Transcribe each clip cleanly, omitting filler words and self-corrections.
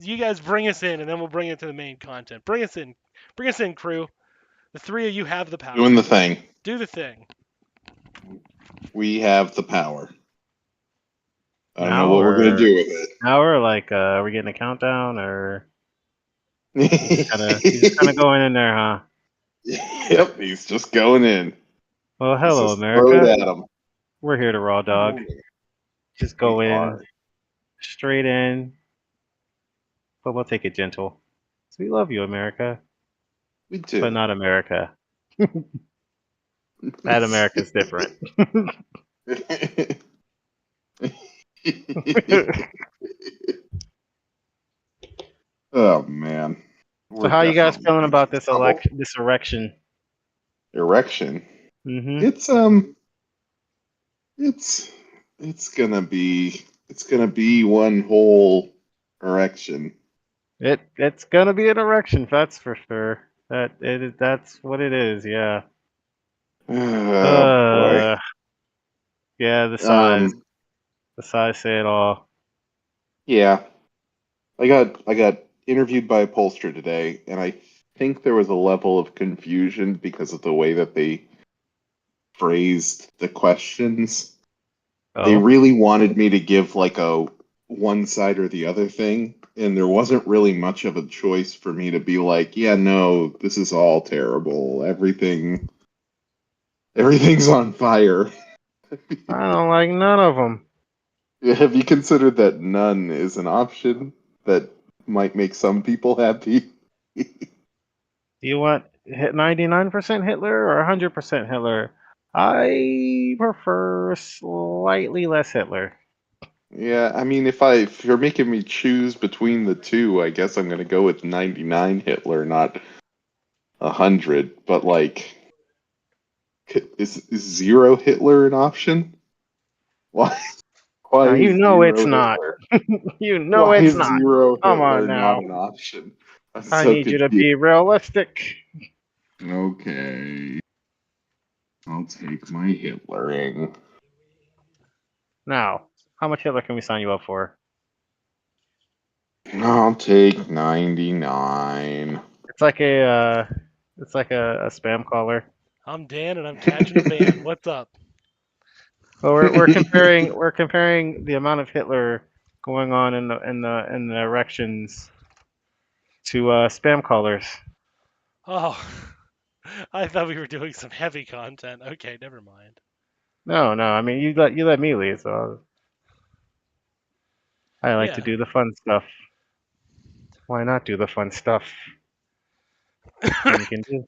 You guys bring us in, and then we'll bring it to the main content. Bring us in, crew. The three of you have the power. Doing the thing. Do the thing. We have the power. I don't know what we're gonna do with it. Now we're like, are we getting a countdown or? He's just kind of going in there, huh? Yep, he's just going in. Well, hello, Just throw it America. at him. We're here to Raw Dog. Just go We in, are. straight in, but we'll take it gentle. So we love you, America, We do. but not America. That America's different. Oh man. So how you guys feeling about this election? This erection? Erection. Mm-hmm. It's gonna be one whole erection. It's gonna be an erection, that's for sure. That's what it is. Yeah. Oh boy. Yeah, the size. The size say it all. Yeah. I got interviewed by a pollster today, and I think there was a level of confusion because of the way that they phrased the questions. Oh. They really wanted me to give like a one side or the other thing, and there wasn't really much of a choice for me to be like, yeah, no, this is all terrible. Everything's on fire. I don't like none of them. Have you considered that none is an option that might make some people happy? Do you want 99% Hitler or 100% Hitler? I prefer slightly less Hitler. Yeah, I mean, if you're making me choose between the two, I guess I'm gonna go with 99 Hitler, not 100. But like, is 0 Hitler an option? Why? Why Now, you is know 0 it's not. Hitler? You know Why it's is not. 0 Come Hitler on now. not an option? I need you to be realistic. Okay. I'll take my Hitlering. Now, how much Hitler can we sign you up for? I'll take 99. It's like a spam caller. I'm Dan, and I'm catching a band. What's up? Well, we're comparing the amount of Hitler going on in the erections to spam callers. Oh, I thought we were doing some heavy content. Okay, never mind. No. I mean, you let me lead, so I like to do the fun stuff. Why not do the fun stuff? We can do.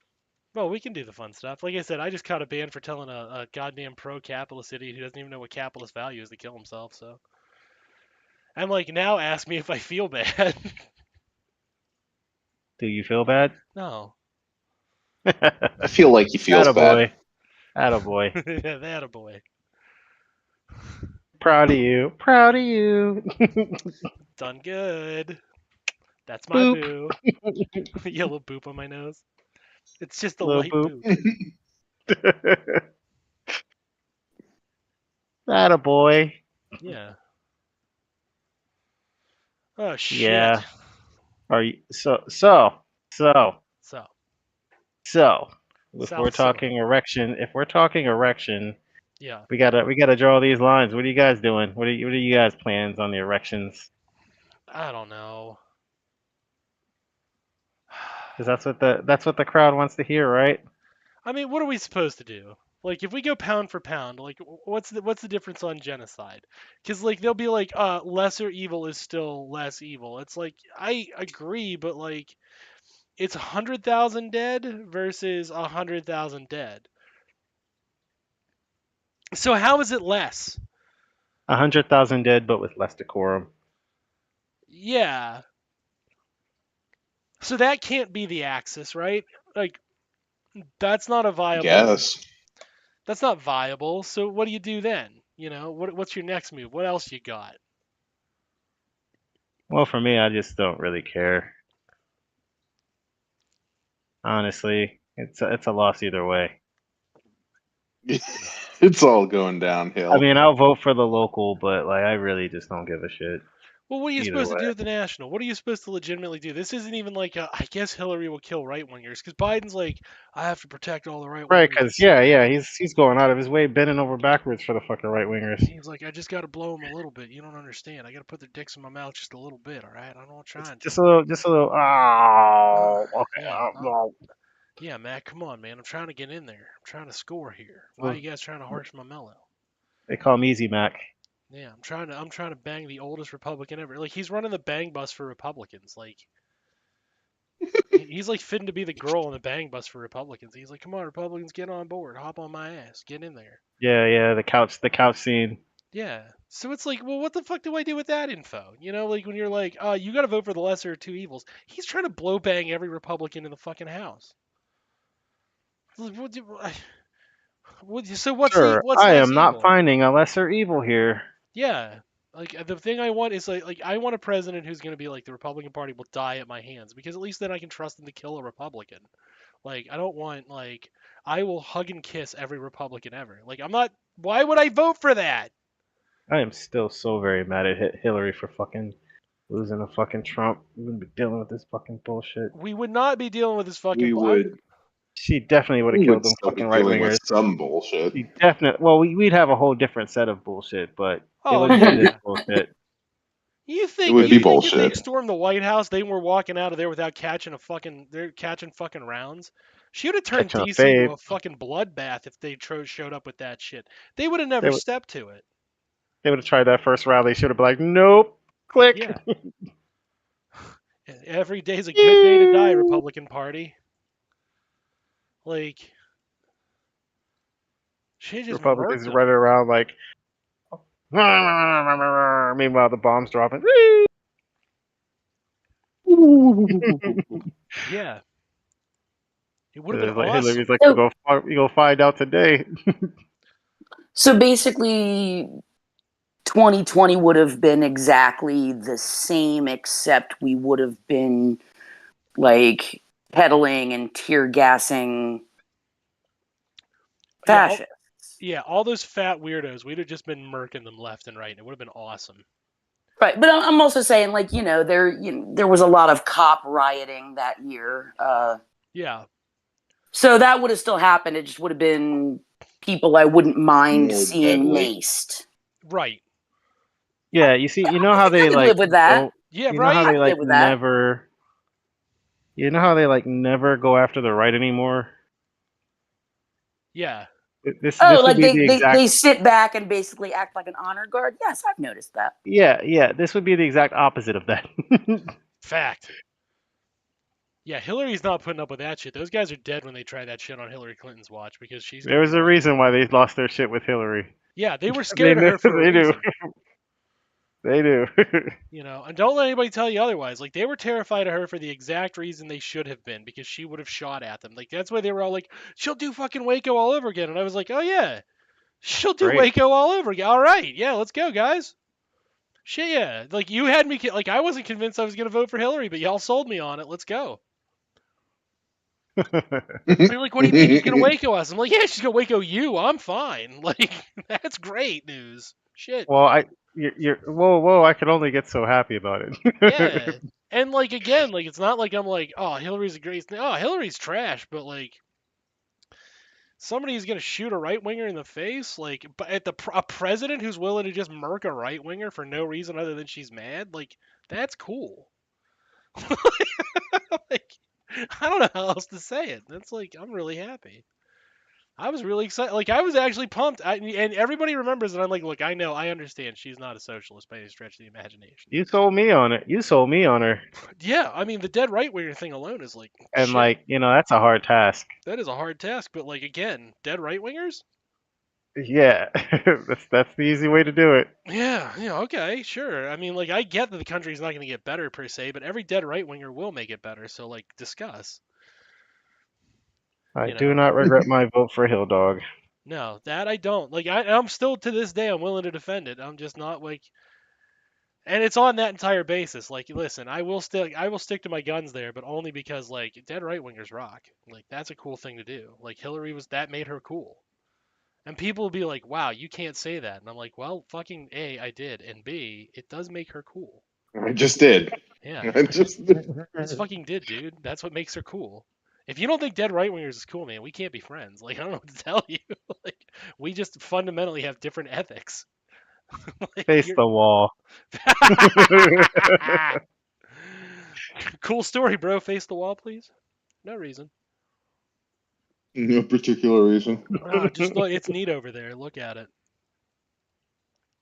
Well, we can do the fun stuff. Like I said, I just caught a ban for telling a goddamn pro-capitalist idiot who doesn't even know what capitalist value is to kill himself. So I'm like, now ask me if I feel bad. Do you feel bad? No. I feel like he feels bad. Attaboy. Yeah, that a boy. Proud of you. Proud of you. Done good. That's my Boop. boo. Yellow boop on my nose. It's just a Little light boop. boop. Attaboy. Yeah. Oh shit. Yeah. Are you so? If we're talking erection, yeah, we gotta draw these lines. What are you guys doing? What are you guys' plans on the erections? I don't know. Because that's what the crowd wants to hear, right? I mean, what are we supposed to do? Like, if we go pound for pound, like, what's the difference on genocide? Because like they'll be like, lesser evil is still less evil. It's like I agree, but like, it's 100,000 dead versus 100,000 dead. So how is it less? 100,000 dead, but with less decorum. Yeah. So that can't be the axis, right? Like, that's not a viable. Yes. That's not viable. So what do you do then? You know, what's your next move? What else you got? Well, for me, I just don't really care. Honestly, it's a loss either way. It's all going downhill. I mean, I'll vote for the local, but like I really just don't give a shit. Well, what are you Either supposed to way. do at the national? What are you supposed to legitimately do? This isn't even like I guess Hillary will kill right wingers because Biden's like I have to protect all the right Right, wingers because this year. yeah, he's going out of his way, bending over backwards for the fucking right wingers. He's like, I just got to blow them a little bit. You don't understand. I got to put their dicks in my mouth just a little bit. All right, I'm not trying to. Just a little, just a little. Oh, okay. Yeah, Oh. yeah, Matt. Come on, man. I'm trying to get in there. I'm trying to score here. Why are you guys trying to harsh my mellow? They call him Easy Mac. Yeah, I'm trying to bang the oldest Republican ever. Like he's running the bang bus for Republicans. Like he's like fitting to be the girl on the bang bus for Republicans. He's like, come on, Republicans, get on board, hop on my ass, get in there. Yeah, the couch scene. Yeah. So it's like, well, what the fuck do I do with that info? You know, like when you're like, you got to vote for the lesser of two evils. He's trying to blow bang every Republican in the fucking house. Like, so Sure, what's I less am not evil? finding a lesser evil here. Yeah. Like the thing I want is like I want a president who's going to be like the Republican Party will die at my hands because at least then I can trust them to kill a Republican. Like I don't want like I will hug and kiss every Republican ever. Like I'm not. Why would I vote for that? I am still so very mad at Hillary for fucking losing to fucking Trump. We wouldn't be dealing with this fucking bullshit. We would not be dealing with this fucking. we would She definitely would have we killed would them still be fucking right dealing with wingers. some bullshit. She definitely. Well, we'd have a whole different set of bullshit, but it Oh wouldn't be this yeah. bullshit. It would You be think if they bullshit. stormed the White House, they were walking out of there without catching a fucking they're catching fucking rounds? She would have turned Catching a DC into fade. a fucking bloodbath if they showed up with that shit. They would have They never would. stepped to it. They would have tried that first rally. Should have been like, nope. Click. Yeah. Every day's a good day to die, Republican Party. Like she just Republicans murked them. running around like. Meanwhile, the bombs dropping. Yeah. It would have been Hillary's awesome. like, So, we gonna find out today. so basically, 2020 would have been exactly the same, except we would have been like peddling and tear gassing Yeah, fascists. all those fat weirdos, we'd have just been murking them left and right, and it would have been awesome. Right, but I'm also saying, like, there was a lot of cop rioting that year. Yeah. So that would have still happened. It just would have been people I wouldn't mind More seeing deadly. maced. Right. Yeah, you see, you know how I they could like live with that. don't. Yeah, You know how right. they could like live with that. never. You know how they like never go after the right anymore. Yeah. This Oh, would like be the exact. they sit back and basically act like an honor guard. Yes, I've noticed that. Yeah. This would be the exact opposite of that. Fact. Yeah, Hillary's not putting up with that shit. Those guys are dead when they try that shit on Hillary Clinton's watch because she's There gonna was be a like, reason why they lost their shit with Hillary. yeah, they were They scared of do. her for a They do. reason. They do. You know, and don't let anybody tell you otherwise. Like they were terrified of her for the exact reason they should have been, because she would have shot at them. Like that's why they were all like, "She'll do fucking Waco all over again." And I was like, "Oh yeah, she'll do Great. Waco all over again. All right, yeah, let's go, guys." Shit, yeah. Like you had me like I wasn't convinced I was gonna vote for Hillary, but y'all sold me on it. Let's go. They're like, "What do you mean she's gonna Waco us?" I'm like, "Yeah, she's gonna Waco you. I'm fine." Like that's great news. Shit. Well, you're whoa! I can only get so happy about it. Yeah. And like again, like it's not like I'm like, oh, Hillary's a great thing. Oh, Hillary's trash, but like somebody's gonna shoot a right winger in the face, like but at a president who's willing to just murk a right winger for no reason other than she's mad, like that's cool. Like I don't know how else to say it. That's like I'm really happy. I was really excited. Like I was actually pumped. And everybody remembers that I'm like, look, I know, I understand. She's not a socialist by any stretch of the imagination. You sold me on it. You sold me on her. Yeah, I mean, the dead right winger thing alone is like, And shit, like, that's a hard task. that is a hard task. But like again, dead right wingers. Yeah. that's the easy way to do it. Yeah, okay, sure. I mean, like I get that the country's not going to get better per se, but every dead right winger will make it better. So like, discuss. I You do know. not regret my vote for Hill Dog. No, that I don't. Like I'm still to this day I'm willing to defend it. I'm just not like, and it's on that entire basis. Like, listen, I will stick to my guns there, but only because like dead right wingers rock. Like that's a cool thing to do. Like Hillary that made her cool. And people will be like, "Wow, you can't say that." And I'm like, "Well, fucking A, I did, and B, it does make her cool." I just did. Yeah, I just just fucking did, dude. That's what makes her cool. If you don't think dead right wingers is cool, man, we can't be friends. Like, I don't know what to tell you. Like, we just fundamentally have different ethics. Like, Face the wall. Cool story, bro. Face the wall, please. No reason. no particular reason. Just look. It's neat over there. Look at it.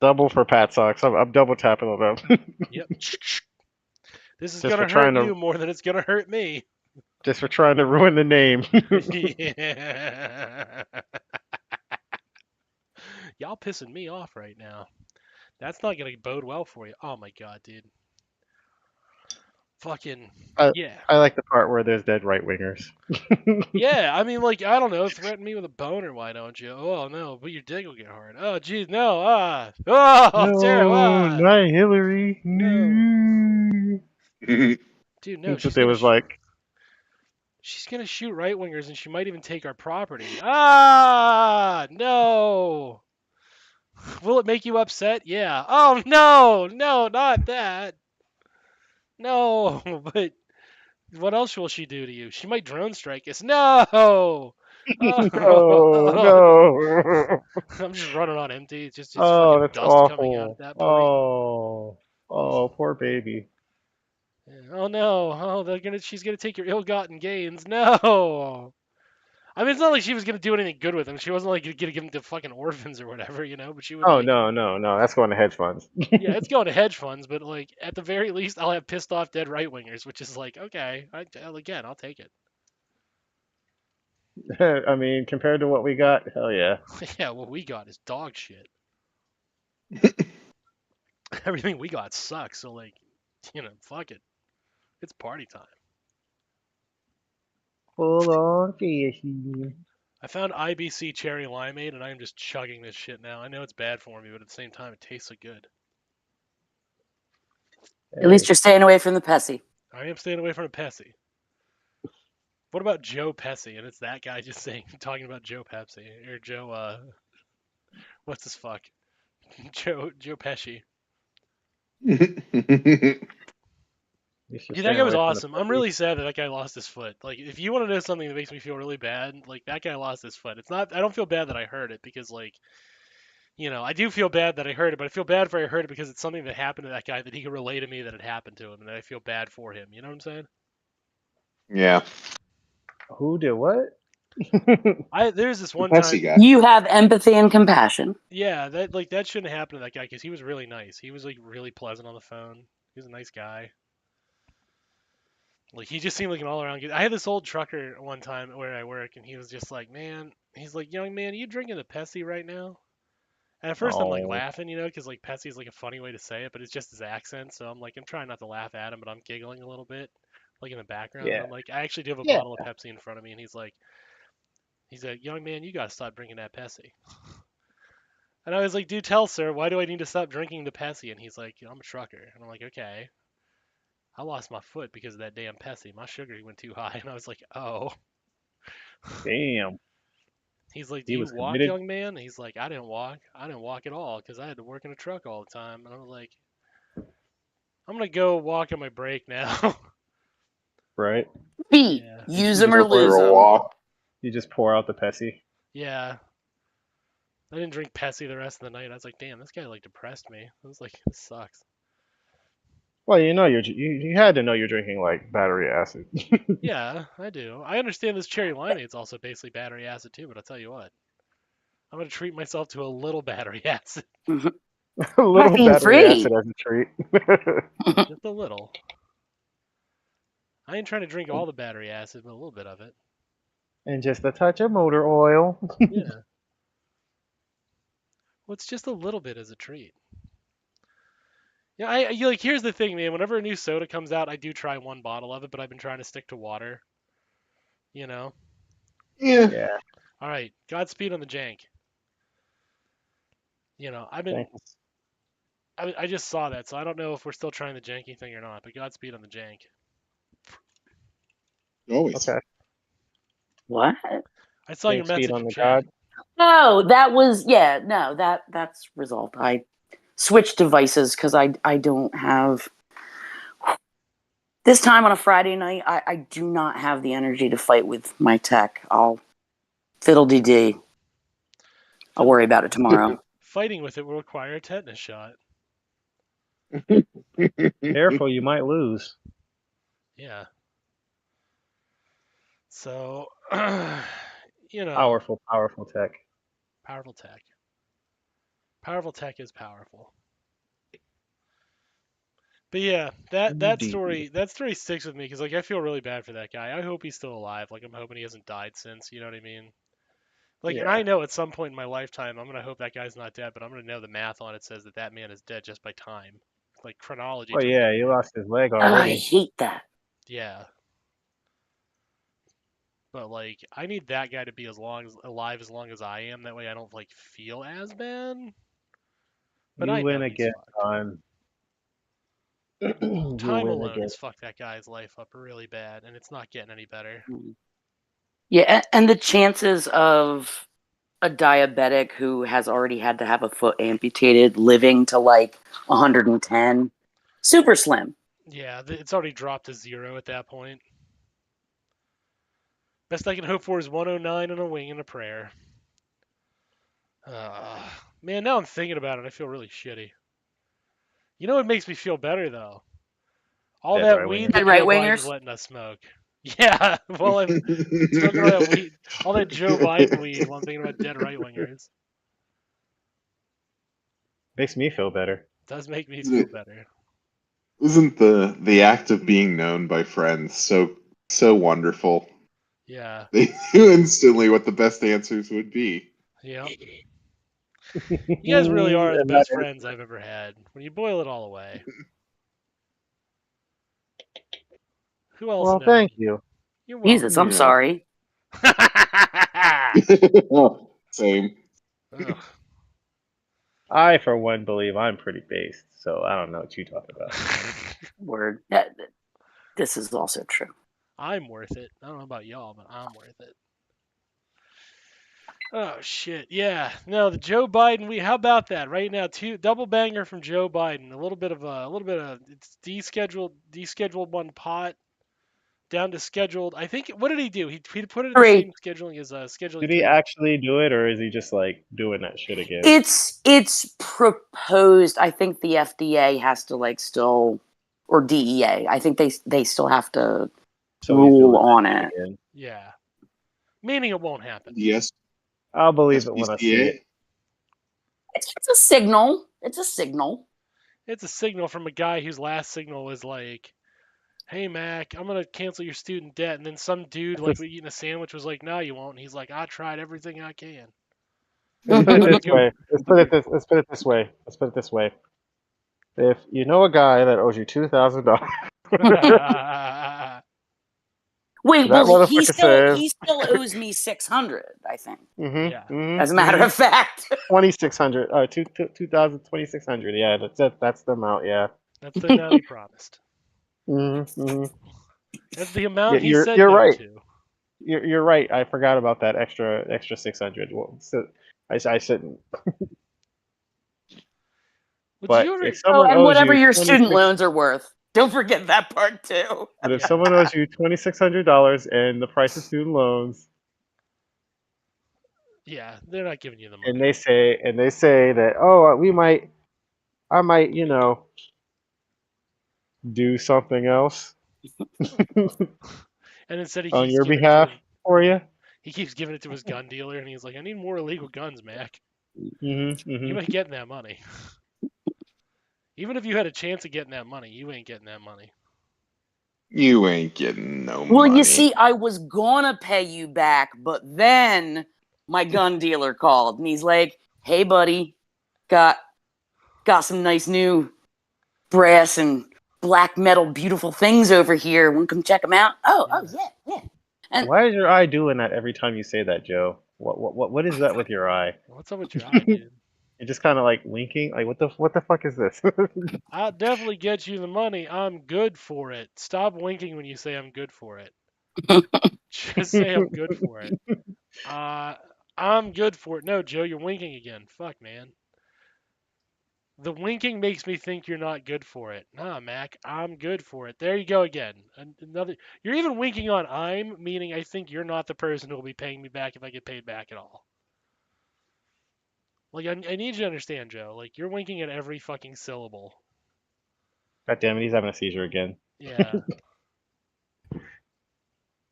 Double for Pat Socks. I'm double tapping on them. Yep. This is Just gonna for trying hurt to- you more than it's gonna hurt me. Just for trying to ruin the name. Yeah. Y'all pissing me off right now. That's not gonna bode well for you. Oh my god, dude. Fucking yeah. I like the part where there's dead right wingers. Yeah, I mean, like, I don't know, threaten me with a boner, why don't you? Oh, no, but your dick will get hard. Oh, jeez, no, oh, terrible, No, not Hillary. No. Dude, no, That's what they was like. She's gonna shoot right wingers, and she might even take our property. Ah, no. Will it make you upset? Yeah. Oh, no, not that. No, but what else will she do to you? She might drone strike us. No. Oh. No. I'm just running on empty. It's just Oh, fucking that's dust coming out at awful. that point. Oh, poor baby. Yeah. Oh no! Oh, she's gonna take your ill-gotten gains. No! I mean, it's not like she was gonna do anything good with them. She wasn't like gonna give them to fucking orphans or whatever, you know. But she would Oh like, no. That's going to hedge funds. yeah, it's going to hedge funds. But like, at the very least, I'll have pissed off dead right wingers, which is like, okay, again, I'll take it. I mean, compared to what we got, hell yeah. Yeah, what we got is dog shit. Everything we got sucks. So like, fuck it. It's party time. Full on fishy. I found IBC cherry limeade, and I am just chugging this shit now. I know it's bad for me, but at the same time, it tastes so good. At least you're staying away from the Pessy. I am staying away from a Pepsi. What about Joe Pesci? And it's that guy just talking about Joe Pepsi or Joe. What's his fuck? Joe Pesci. Dude, that guy was awesome. I'm really sad that guy lost his foot. Like, if you want to know something that makes me feel really bad, like that guy lost his foot. It's not. I don't feel bad that I heard it because, like, I do feel bad that I heard it, but I feel bad for I heard it because it's something that happened to that guy that he could relate to me that it happened to him, and I feel bad for him. You know what I'm saying? Yeah. Who did what? There's this one Pepsi time. guy. You have empathy and compassion. Yeah, that shouldn't happen to that guy because he was really nice. He was like really pleasant on the phone. He was a nice guy. Like, he just seemed like an all-around good. I had this old trucker one time where I work, and he was just like, man, he's like, young man, are you drinking the Pepsi right now? And at first I'm like laughing, because like Pepsi is like a funny way to say it, but it's just his accent. So I'm like, I'm trying not to laugh at him, but I'm giggling a little bit, like in the background. Yeah. And I'm like, I actually do have a bottle of Pepsi in front of me, and he's like, young man, you gotta stop drinking that Pepsi. And I was like, do tell, sir, why do I need to stop drinking the Pepsi? And he's like, I'm a trucker. And I'm like, okay. I lost my foot because of that damn Pepsi. My sugar went too high. And I was like, oh. Damn. He's like, do you walk, young man? He's like, I didn't walk. I didn't walk at all because I had to work in a truck all the time. And I was like, I'm going to go walk on my break now. Right. B. Yeah. Use them or lose them. Walk. You just pour out the Pepsi. Yeah. I didn't drink Pepsi the rest of the night. I was like, damn, this guy like depressed me. I was like, this sucks. Well, you had to know you're drinking like battery acid. Yeah, I do. I understand this cherry limeade's also basically battery acid too, but I'll tell you what. I'm going to treat myself to a little battery acid. A little Caffeine battery free. acid as a treat. Just a little. I ain't trying to drink all the battery acid, but a little bit of it. And just a touch of motor oil. Yeah. Well, it's just a little bit as a treat. Yeah, like, here's the thing, man. Whenever a new soda comes out, I do try one bottle of it, but I've been trying to stick to water. You know? Yeah. All right. Godspeed on the jank. I just saw that, so I don't know if we're still trying the janky thing or not, but Godspeed on the jank. Always. Okay. What? I saw your Speed message on in the chat. god. No, that was that's resolved. I switched devices because I don't have This time on a Friday night, I do not have the energy to fight with my tech. I'll fiddle-dee-dee. I'll worry about it tomorrow. Fighting with it will require a tetanus shot. Careful, you might lose. Yeah. So, you know, Powerful tech. powerful tech. Powerful tech is powerful. But yeah, that story sticks with me because like I feel really bad for that guy. I hope he's still alive. Like I'm hoping he hasn't died since. You know what I mean? Like, and Yeah. I know at some point in my lifetime I'm gonna hope that guy's not dead, but I'm gonna know the math on it says that that man is dead just by time. Like chronology Oh tells yeah, me. he lost his leg Oh, I already. hate that. Yeah. But like I need that guy to be alive as long as I am. That way I don't like feel as bad. But You I win know he's again, fucked. Cohen. You Time win alone again. has fucked that guy's life up really bad, and it's not getting any better. Yeah, and the chances of a diabetic who has already had to have a foot amputated living to like 110, super slim. Yeah, it's already dropped to 0 at that point. Best I can hope for is 109 and a wing and a prayer. Man, now I'm thinking about it, I feel really shitty. You know what makes me feel better though? All Dead that right weed winger. that Dead right Joe Biden's wingers? letting us smoke. Yeah, while I'm smoking all that weed, all that Joe Biden weed, while I'm thinking about dead right wingers, Makes me feel better. does make me feel better. Isn't the act of being known by friends so wonderful? Yeah, They knew instantly what the best answers would be. yeah. You guys really are the And that best friends I've ever had. When you boil it all away, who else well, knows? thank you. You're Jesus, welcome. I'm Yeah. sorry. Same. Ugh. I, for one, believe I'm pretty based, so I don't know what you talk about. Word. This is also true. I'm worth it. I don't know about y'all, but I'm worth it. Oh shit, yeah. No, the Joe Biden. How about that right now? Double banger from Joe Biden. A little bit of it's descheduled one pot down to scheduled. I think what did he do? He put it in the 3. same scheduling as scheduling Did he 3. actually do it, or is he just like doing that shit again? It's proposed. I think the FDA has to like still, or DEA. I think they still have to So he's rule doing on that shit it. again. Yeah, meaning it won't happen. Yes. I'll believe it when I see it. SPCA. It's a signal. It's a signal. It's a signal from a guy whose last signal was like, "Hey Mac, I'm gonna cancel your student debt," and then some dude like eating a sandwich was like, "No, you won't." And he's like, "I tried everything I can." Let's put it this Go- way. Let's put it this way. Let's put it this way. If you know a guy that owes you $2,000, Wait, that well, motherfucker says, he still owes me 600. I think, Yeah. as a matter of fact. 2,600. 2,000, Yeah, that's the amount. Yeah. That's the amount he promised. Mm-hmm. That's the Yeah, amount he you're said you're no right. to. You're right. I forgot about that extra 600. Well, so I shouldn't. Well, did But you ever? if Oh, someone and owes whatever you your student 26, loans are worth. Don't forget that part too. but if Yeah. someone owes you $2,600 and the price of student loans, Yeah, they're not giving you the and money. they say that, oh, I might do something else And instead, he on keeps your giving it to behalf his. for you. He keeps giving it to his gun dealer, and he's like, "I need more illegal guns, Mac. Mm-hmm. You ain't getting that money. Even if you had a chance of getting that money, you ain't getting that money." You ain't getting no Well, money. you see, I was gonna pay you back, but then my gun dealer called and he's like, "Hey, buddy, got some nice new brass and black metal beautiful things over here. Want to come check them out?" Oh yeah. And Why is your eye doing that every time you say that, Joe? What is that with your eye? What's up with your eye, dude? You're just kind of like winking. Like what the fuck is this? I'll definitely get you the money. I'm good for it. Stop winking when you say I'm good for it. Just say I'm good for it. I'm good for it. No, Joe, you're winking again. Fuck, man. The winking makes me think you're not good for it. Nah, Mac, I'm good for it. There you go again. Another. You're even winking on I'm, meaning I think you're not the person who will be paying me back if I get paid back at all. Like, I need you to understand, Joe. Like, you're winking at every fucking syllable. God damn it, he's having a seizure again. Yeah.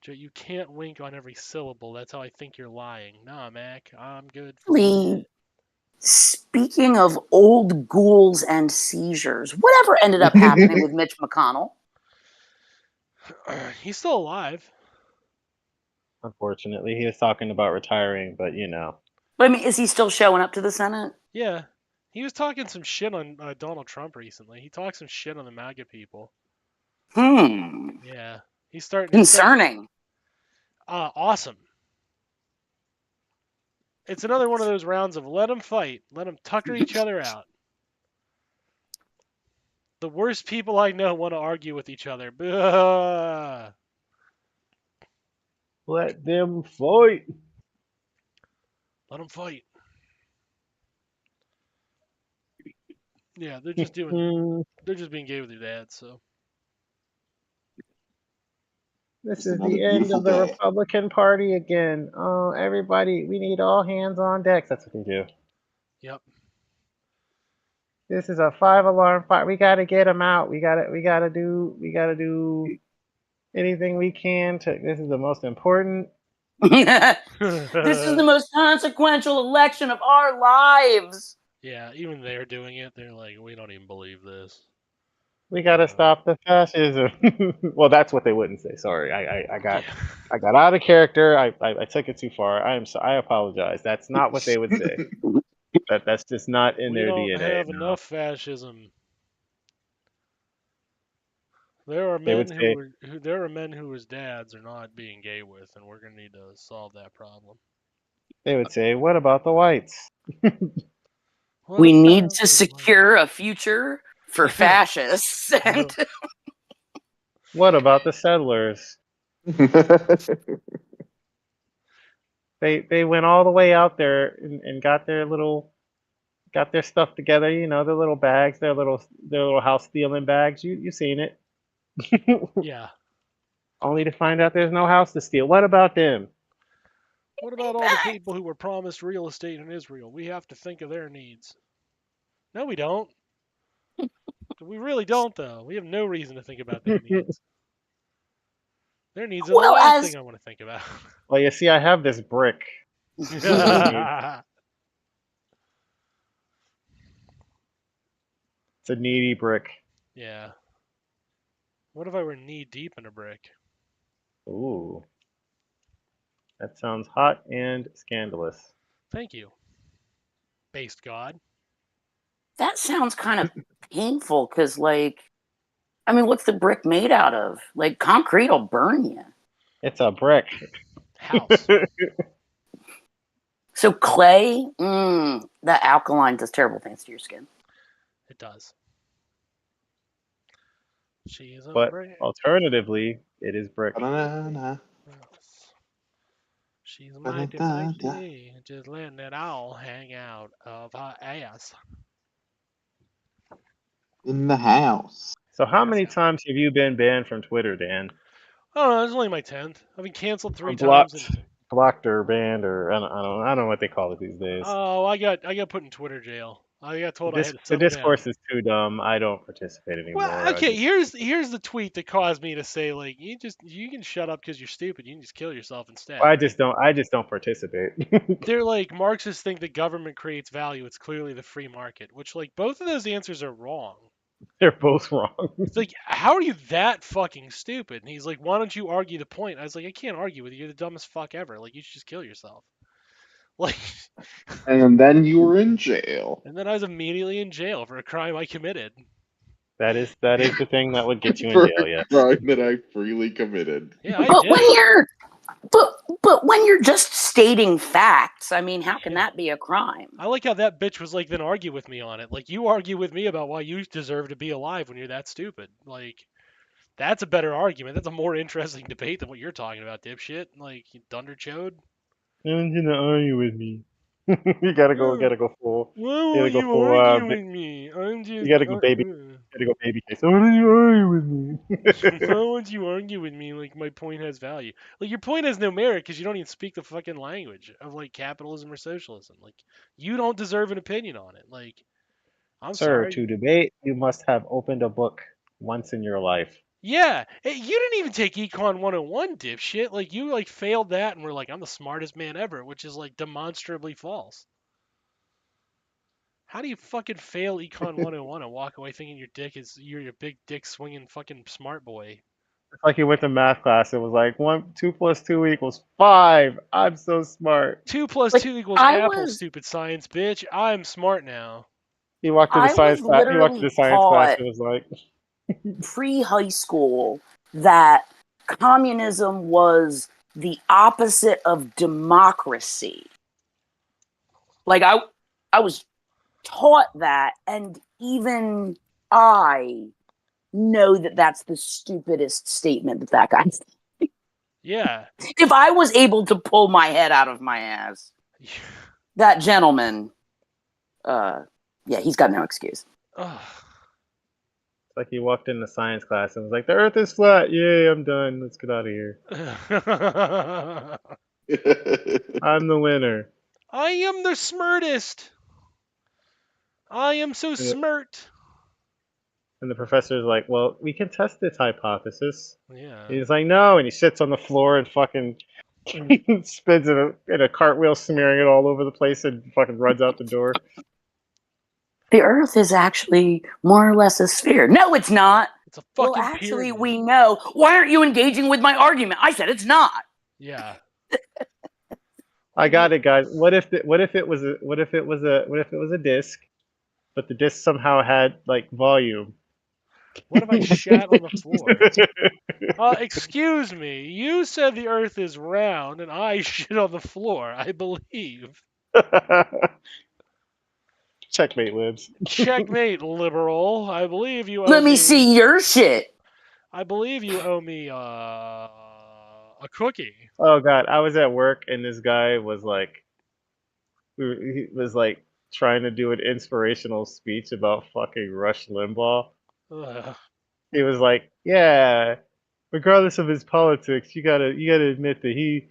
Joe, you can't wink on every syllable. That's how I think you're lying. Nah, Mac, I'm good for Lee, it. speaking of old ghouls and seizures, whatever ended up happening with Mitch McConnell? He's still alive. Unfortunately, he was talking about retiring, but you know. But I mean, is he still showing up to the Senate? Yeah. He was talking some shit on Donald Trump recently. He talked some shit on the MAGA people. Yeah. He's starting. Concerning. Awesome. It's another one of those rounds of let them fight, let them tucker each other out. The worst people I know want to argue with each other. Bah. Let them fight. Let them fight. Yeah, they're just being gay with their dads. So This Just is another the end beautiful of the day. Republican Party again. Oh, everybody, we need all hands on deck. That's what they do. yep. This is a 5 alarm fire. We gotta get them out. We gotta do anything we can to. This is the most important. This is the most consequential election of our lives. Yeah, even they're doing it. They're like, we don't even believe this. We gotta stop the fascism. Well, that's what they wouldn't say. Sorry, I got Yeah. I got out of character. I took it too far. I apologize. That's not what they would say. That's just not in We their don't DNA. have No. enough fascism. There are They would men say there are men whose dads are not being gay with, and we're gonna need to solve that problem. what about the whites? What We need about to the secure a future for fascists. And What about the settlers? They went all the way out there and got their stuff together. You know, their little bags, their little house stealing bags. You seen it? yeah. Only to find out there's no house to steal. What about them? What about all the people who were promised real estate in Israel? We have to think of their needs. No, we don't. We really don't, though. We have no reason to think about their needs. Their needs are the well, last as thing I want to think about. Well, you see, I have this brick. It's a needy brick. Yeah. What if I were knee deep in a brick? Ooh, that sounds hot and scandalous. Thank you, based God. that sounds kind of painful because, like, I mean, what's the brick made out of? Like, concrete will burn you. It's a brick. House. So clay, that alkaline does terrible things to your skin. It does. She's a But brick. alternatively, it is brick. Ba-na-na-na. She's mighty, mighty, just letting it all hang out of her ass. In the house. So how many times have you been banned from Twitter, Dan? Oh, it's only my 10th. I've been canceled 3 Or times. blocked or banned, or I don't know what they call it these days. Oh, I got put in Twitter jail. I got told I had to The settle down. discourse is too dumb. I don't participate anymore. Well, okay, here's the tweet that caused me to say, like, you can shut up because you're stupid. You can just kill yourself instead. I just don't participate. They're like, Marxists think the government creates value. It's clearly the free market, which, like, both of those answers are wrong. They're both wrong. It's like, how are you that fucking stupid? And he's like, why don't you argue the point? I was like, I can't argue with you. You're the dumbest fuck ever. Like, you should just kill yourself. Like, And then you were in jail. and then I was immediately in jail for a crime I committed. That is the thing that would get you in For jail. a Yes. crime that I freely committed. Yeah, I But did. when you're but when you're just stating facts, I mean, how can that be a crime? I like how that bitch was like, then argue with me on it. Like, you argue with me about why you deserve to be alive when you're that stupid. Like, that's a better argument. That's a more interesting debate than what you're talking about, dipshit. Like, you dunderchode. No one's gonna argue with me. You gotta go full. Why You gotta won't go you full. argue with me? I'm You just. gotta go baby. You gotta go baby case. Why don't you argue with me? Why won't you argue with me like my point has value? Like your point has no merit because you don't even speak the fucking language of like capitalism or socialism. Like you don't deserve an opinion on it. Like I'm Sir, sorry. to debate, you must have opened a book once in your life. Yeah, hey, you didn't even take Econ 101, dipshit. Like you like failed that and were like I'm the smartest man ever, which is like demonstrably false. How do you fucking fail Econ 101 and walk away thinking you're a big dick swinging fucking smart boy? It's like you went to math class. It was like 2 + 2 = 5. I'm so smart. 2 plus Like 2 equals I apple, was, stupid science bitch. I'm smart now. He walked to the I was science class. He walked to literally the science class. taught It was like, pre-high school that communism was the opposite of democracy. Like I was taught that, and even I know that that's the stupidest statement that guy. Yeah. If I was able to pull my head out of my ass, that gentleman, yeah, he's got no excuse. Ugh. it's like he walked into science class and was like, the Earth is flat. Yay, I'm done. Let's get out of here. I'm the winner. I am the smartest. I am so And the, smart. and the professor's like, well, we can test this hypothesis. Yeah. And he's like, no. And he sits on the floor and fucking spins in a cartwheel, smearing it all over the place, and fucking runs out the door. The Earth is actually more or less a sphere. No, it's not. It's a Well, fucking actually, pyramid. we know. Why aren't you engaging with my argument? I said it's not. Yeah. I got it, guys. What if it was a disc, but the disc somehow had like volume? What if I shat on the floor? Excuse me. You said the earth is round and I shit on the floor. I believe. Checkmate, libs. Checkmate, liberal. I believe you owe Let me me. see your shit. I believe you owe me a cookie. Oh god, I was at work and this guy was like, he was like trying to do an inspirational speech about fucking Rush Limbaugh. Ugh. He was like, yeah, regardless of his politics, you gotta admit that he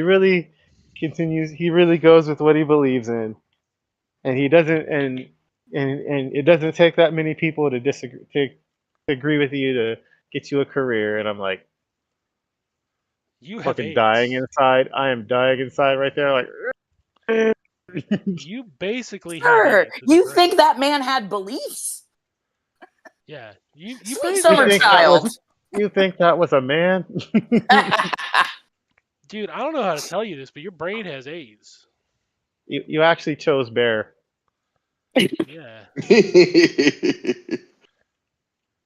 really he really goes with what he believes in, and he doesn't and it doesn't take that many people to disagree to agree with you to get you a career. And I'm like You have fucking dying AIDS. inside. I am dying inside right there, like. You basically have Sure. AIDS. You think that man had beliefs? Yeah. You Sweet basically summer child. You think that was a man? Dude, I don't know how to tell you this, but your brain has AIDS. You actually chose bear. Yeah.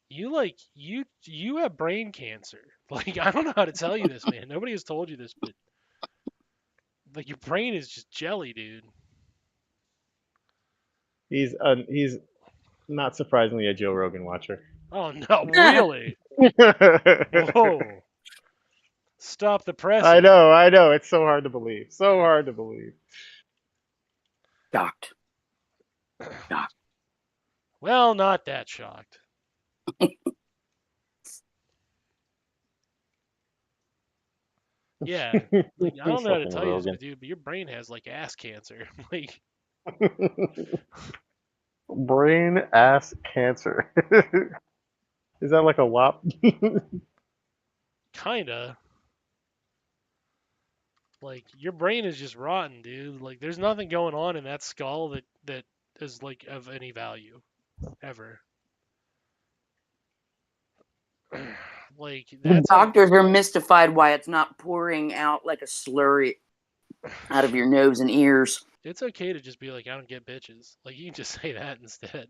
You have brain cancer. Like I don't know how to tell you this, man. Nobody has told you this, but like your brain is just jelly, dude. He's not surprisingly a Joe Rogan watcher. Oh no, really? Whoa. Stop the I presses. know. It's so hard to believe. So hard to believe. Shocked. Well, not that shocked. Yeah. Like I don't know how to tell you this, but dude, but your brain has like ass cancer. Like Brain ass cancer. Is that like a WAP? kinda. Like your brain is just rotten, dude. Like there's nothing going on in that skull that is like of any value ever. Like The that's how doctors are mystified why it's not pouring out like a slurry out of your nose and ears. it's okay to just be like, I don't get bitches. Like you can just say that instead.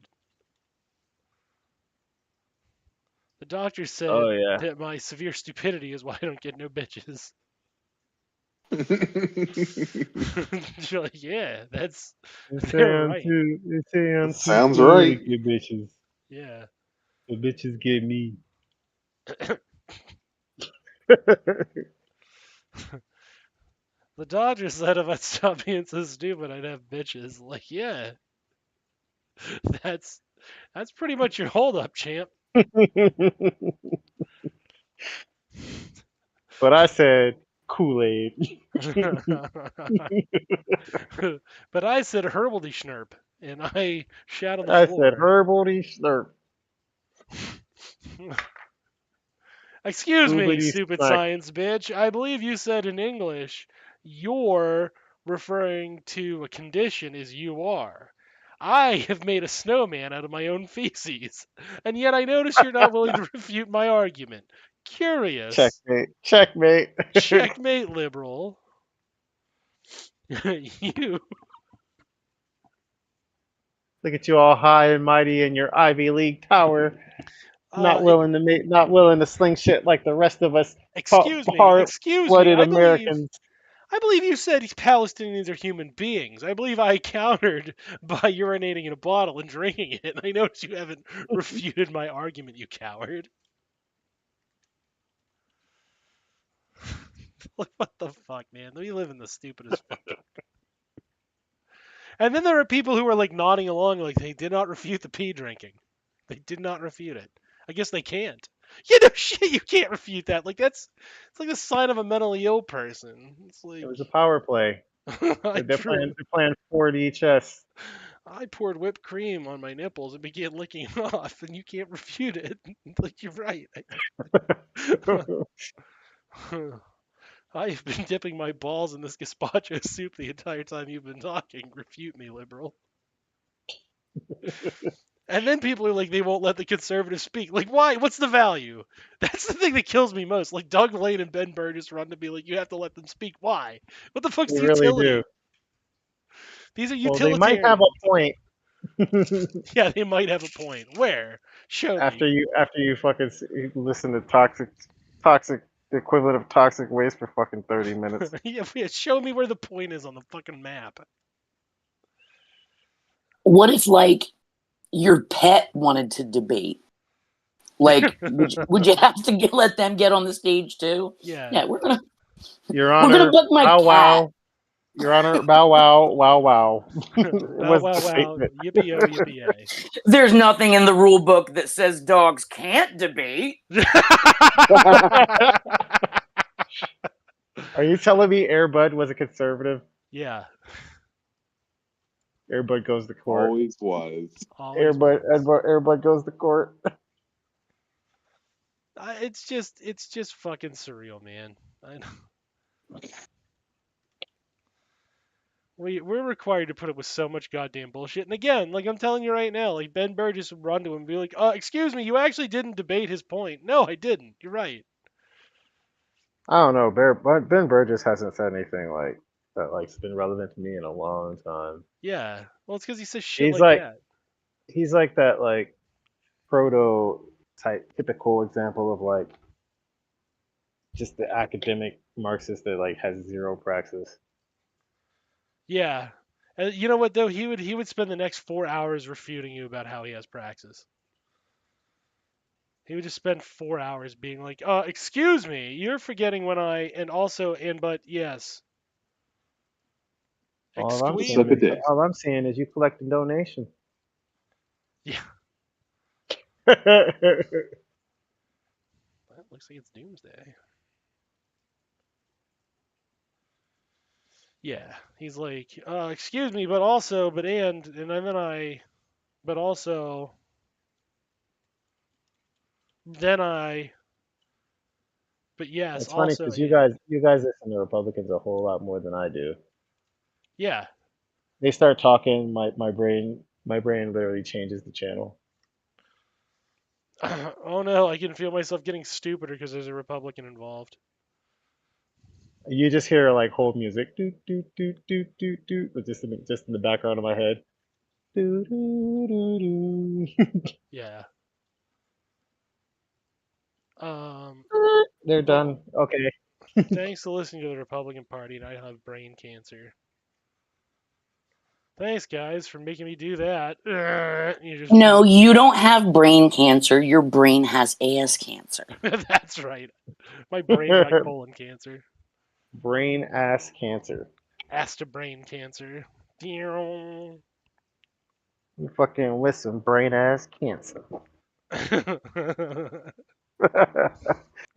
The doctor said Oh yeah. that my severe stupidity is why I don't get no bitches. You're like, yeah, they're right. They say I'm too Sounds cool right. to get bitches. Yeah. The bitches get me. The Dodgers said if I'd stop being so stupid, I'd have bitches. Like, yeah, that's pretty much your holdup, champ. But I said Kool-Aid. But I said herbaldy schnurp, and I shat on the I said floor. Herbaldy Slurp. Excuse me, Boobity stupid smack. science bitch. I believe you said in English, you're referring to a condition as you are. I have made a snowman out of my own feces, and yet I notice you're not willing to refute my argument. Curious. Checkmate. Checkmate. Checkmate, liberal. You. Look at you all high and mighty in your Ivy League tower, Uh, not willing to sling shit like the rest of us excuse me. Excuse me. hard-blooded Americans. I believe you said Palestinians are human beings. I believe I countered by urinating in a bottle and drinking it. I notice you haven't refuted my argument, you coward. Like, what the fuck, man? We live in the stupidest fucking. And then there are people who are like nodding along, like they did not refute the pee drinking. They did not refute it. I guess they can't. Yeah, no shit, you can't refute that. Like it's like the sign of a mentally ill person. It's It like was a power play. I They're drew. playing 4D chess. I poured whipped cream on my nipples and began licking it off, and you can't refute it. Like you're right. I've been dipping my balls in this gazpacho soup the entire time you've been talking. Refute me, liberal. And then people are like, they won't let the conservatives speak. Like, why? What's the value? That's the thing that kills me most. Like, Doug Lane and Ben Burgess run to be like, you have to let them speak. Why? What the fuck's They the really utility? do. These are Well, they might have utilitarians. a point. Yeah, they might have a point. Where? Show after me. you fucking listen to toxic the equivalent of toxic waste for fucking 30 minutes. Yeah, show me where the point is on the fucking map. What if, like, your pet wanted to debate? Like, would you have to let them get on the stage too? Yeah. Yeah, we're gonna Your we're gonna Honor, book my bow cat. wow. Your Honor, bow wow, wow wow. Wow, wow, wow. Yippee-o, yippee-yay. There's nothing in the rule book that says dogs can't debate. Are you telling me Airbud was a conservative? Yeah. Airbud goes to court. Always was. Always was. Airbud goes to court. It's just fucking surreal, man. I know. We're required to put up with so much goddamn bullshit. And again, like I'm telling you right now, like Ben Burgess would run to him and be like, excuse me, you actually didn't debate his point. No, I didn't. You're right. I don't know. Ben Burgess hasn't said anything like that. Like's been relevant to me in a long time. Yeah. Well, it's because he says shit He's like like that. he's like that like prototype typical example of like just the academic Marxist that like has zero praxis. Yeah. And you know what though? He would spend the next 4 hours refuting you about how he has praxis. He would just spend 4 hours being like, excuse me, you're forgetting when I but yes. All I'm Exqueeze seeing Suck a is me. dick. all I'm seeing is you collecting donations. Yeah. Well, Well, looks like it's doomsday. Yeah. He's like, excuse me, but also, but also, then I, but yes, it's funny also, because and. you guys listen to Republicans a whole lot more than I do. Yeah. They start talking, my brain literally changes the channel. Oh no, I can feel myself getting stupider because there's a Republican involved. You just hear like hold music, do do do do do do, but just in the background of my head. Do, do, do, do. Yeah. They're Well, done. Okay. thanks for listening to the Republican Party, and I have brain cancer. Thanks, guys, for making me do that. No, you don't have brain cancer. Your brain has ass cancer. That's right. My brain got colon cancer. brain ass cancer. Brain cancer. You fucking with some brain ass cancer.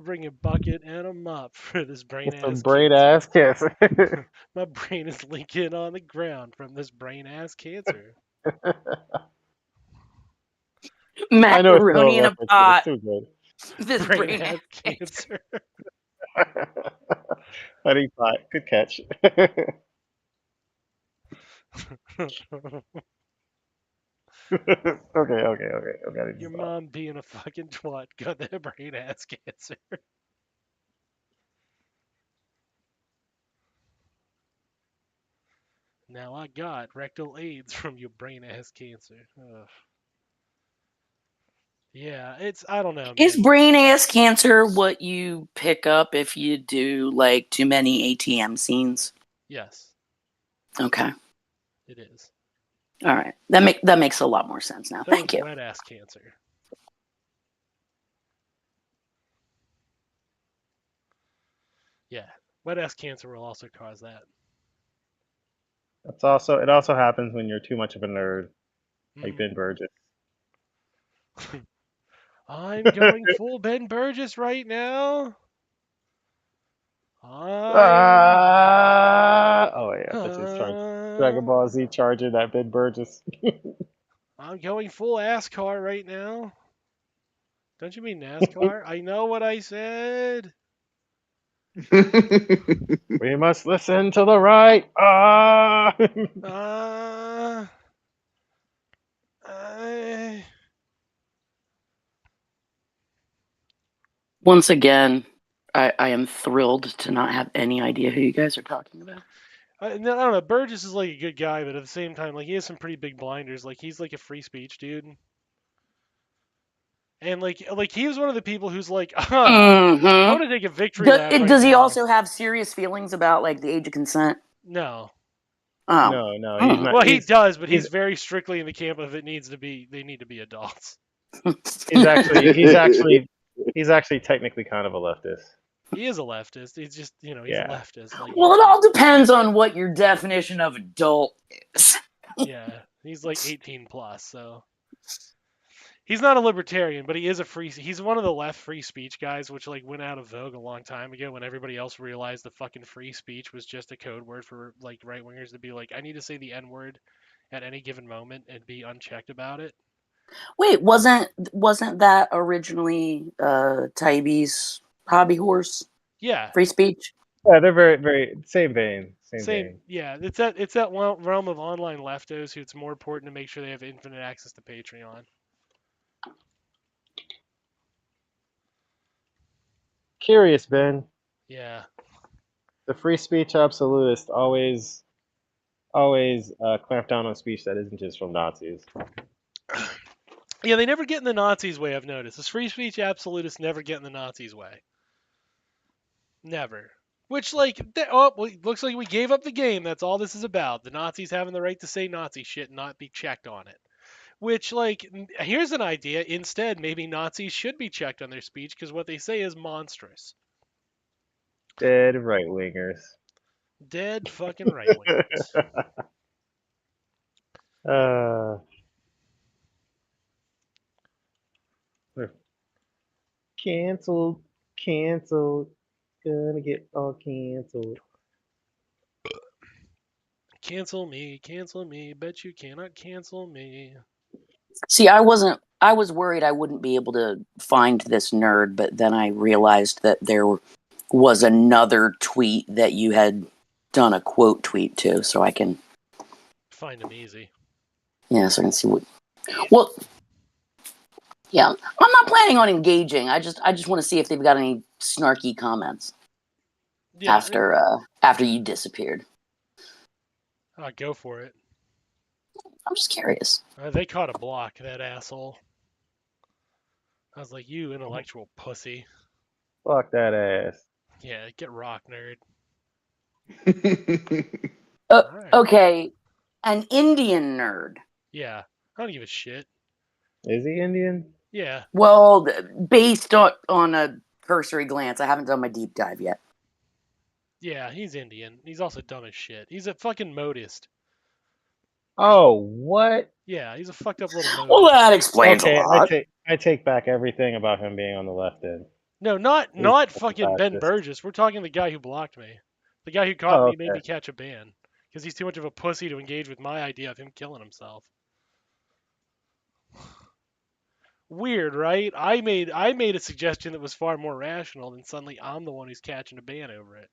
Bring a bucket and a mop for this brain With some ass brain cancer. ass cancer. My brain is leaking on the ground from this brain ass cancer. I know it's still Macaroni a in a reference, but it's pot. too good. This Brain brain ass cancer. cancer. Honey pot. Good catch. Okay. I gotta Your stop. mom being a fucking twat got that brain ass cancer. Now I got rectal AIDS from your brain ass cancer. Ugh. Yeah, I don't know, Is man. brain ass cancer what you pick up if you do like too many ATM scenes? Yes, Okay. it is. All right. That makes a lot more sense now. So is Thank you. wet ass cancer. Yeah, wet ass cancer will also cause that. It also happens when you're too much of a nerd, like Ben Burgess. I'm going full Ben Burgess right now. I'm Oh yeah, I thought you was trying Dragon Ball Z charging that Ben Burgess. I'm going full ass car right now. Don't you mean NASCAR? I know what I said. We must listen to the right. Uh, I... Once again, I am thrilled to not have any idea who you guys are talking about. I don't know. Burgess is like a good guy, but at the same time, like he has some pretty big blinders. Like he's like a free speech dude, and like he was one of the people who's like, I Mm-hmm. want to take a victory lap right Does he now. also have serious feelings about like the age of consent? No, Oh. No, he's Hmm. not. well he does, but He's he's very strictly in the camp of they need to be adults. he's actually technically kind of a leftist. He is a leftist. He's just he's a Yeah. leftist. Like Well, it all depends on what your definition of adult is. yeah, he's like 18 plus, so. He's not a libertarian, but he is he's one of the left free speech guys, which like went out of vogue a long time ago when everybody else realized the fucking free speech was just a code word for like right wingers to be like, I need to say the N word at any given moment and be unchecked about it. Wait, wasn't that originally Taibbi's hobby horse? Yeah, Free speech? Yeah, they're very same vein. Same same. vein. Yeah, it's that realm of online leftos who it's more important to make sure they have infinite access to Patreon. Curious, Ben. Yeah. The free speech absolutist always clamp down on speech that isn't just from Nazis. Yeah, they never get in the Nazis' way, I've noticed. This free speech absolutists never get in the Nazis' way. Never. Which, like, looks like we gave up the game. That's all this is about. The Nazis having the right to say Nazi shit and not be checked on it. Which, like, here's an idea. Instead, maybe Nazis should be checked on their speech because what they say is monstrous. Dead right wingers. Dead fucking right wingers. Canceled. Gonna get all canceled. Cancel me. Bet you cannot cancel me. See, I was worried I wouldn't be able to find this nerd, but then I realized that there was another tweet that you had done a quote tweet to, so I can Find them easy. so I can see what. Well, yeah, I'm not planning on engaging. I just want to see if they've got any snarky comments Yeah. after you disappeared. Go for it. I'm just curious. They caught a block, that asshole. I was like, you intellectual pussy. Fuck that ass. Yeah, get rock, nerd. Right. Okay, an Indian nerd. Yeah, I don't give a shit. Is he Indian? Yeah. Well, based on a cursory glance, I haven't done my deep dive yet. Yeah, he's Indian. He's also dumb as shit. He's a fucking modist. Oh, what? Yeah, he's a fucked up little Well, modist. that explains a Okay, lot. I take back everything about him being on the left end. No, not He's not such a fucking Ben fascist. Burgess. We're talking the guy who blocked me. The guy who caught Oh, me made me okay. catch a ban because he's too much of a pussy to engage with my idea of him killing himself. Weird, right? I made a suggestion that was far more rational, and suddenly I'm the one who's catching a ban over it.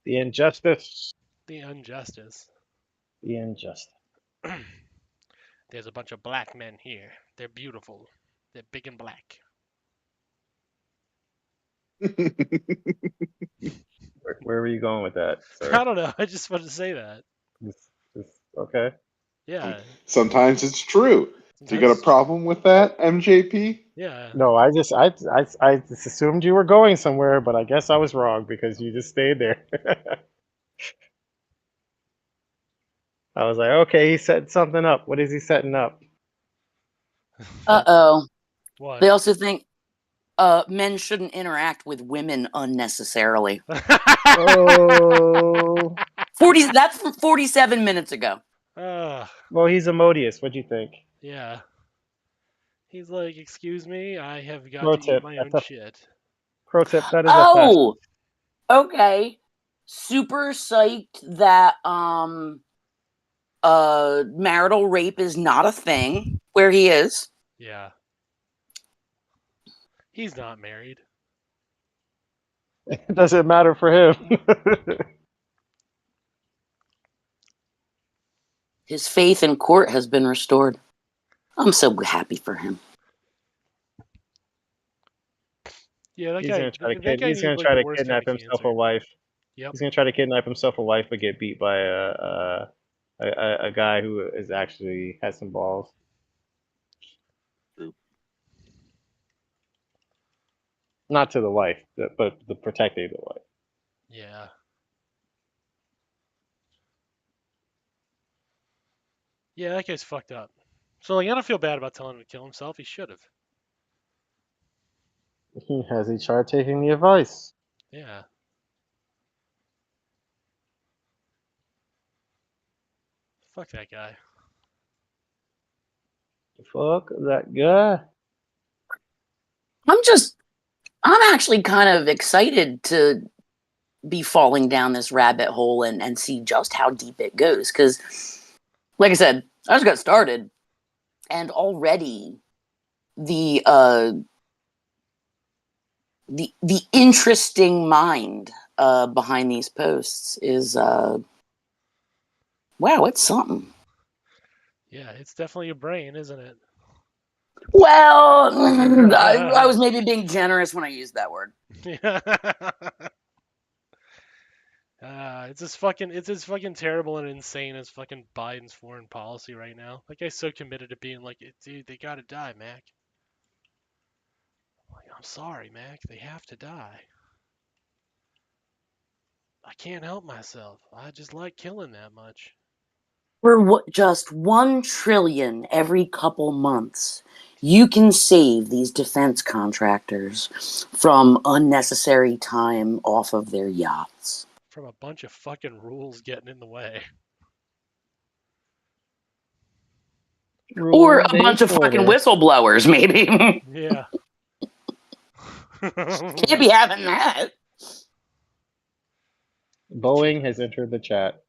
The injustice. The injustice. The injustice. There's a bunch of black men here. They're beautiful. They're big and black. Where were you going with that, I sir? don't know. I just wanted to say that. Okay. Yeah. Sometimes it's true. Do you got a Sometimes, problem with that, MJP? yeah. No, I just assumed you were going somewhere, but I guess I was wrong because you just stayed there. I was like, okay, he set something up. What is he setting up? Uh-oh. What? They also think men shouldn't interact with women unnecessarily. Oh, 40. That's from 47 minutes ago. well, he's a Modius. What'd you think? Yeah. He's like, excuse me, I have got Pro to eat tip. my own That's a shit. pro tip. That is a fast. Oh, okay. Super psyched that marital rape is not a thing where he is. Yeah. He's not married. It doesn't matter for him. His faith in court has been restored. I'm so happy for him. Yeah, that He's guy. gonna try to That guy he's needed gonna like try the to worst kind kidnap of himself a cancer. wife. Yep. He's gonna try to kidnap himself a wife, but get beat by a guy who is actually has some balls. Not to the wife, but the protecting the wife. Yeah. Yeah, that guy's fucked up. So like, I don't feel bad about telling him to kill himself. He should have. Has he tried taking the advice? Yeah. Fuck that guy. Fuck that guy. I'm actually kind of excited to be falling down this rabbit hole and see just how deep it goes. Because, like I said, I just got started, and already the the interesting mind behind these posts is wow, it's something. Yeah, it's definitely a brain, isn't it? Well, I was maybe being generous when I used that word. Yeah. It's as fucking terrible and insane as fucking Biden's foreign policy right now. That guy's so committed to being like, dude, they gotta die, Mac. Like, I'm sorry, Mac, they have to die. I can't help myself. I just like killing that much. For just 1 trillion every couple months, you can save these defense contractors from unnecessary time off of their yachts. From a bunch of fucking rules getting in the way. Or Rules a made bunch of fucking order. whistleblowers, maybe. Yeah. Can't be having that. Boeing has entered the chat.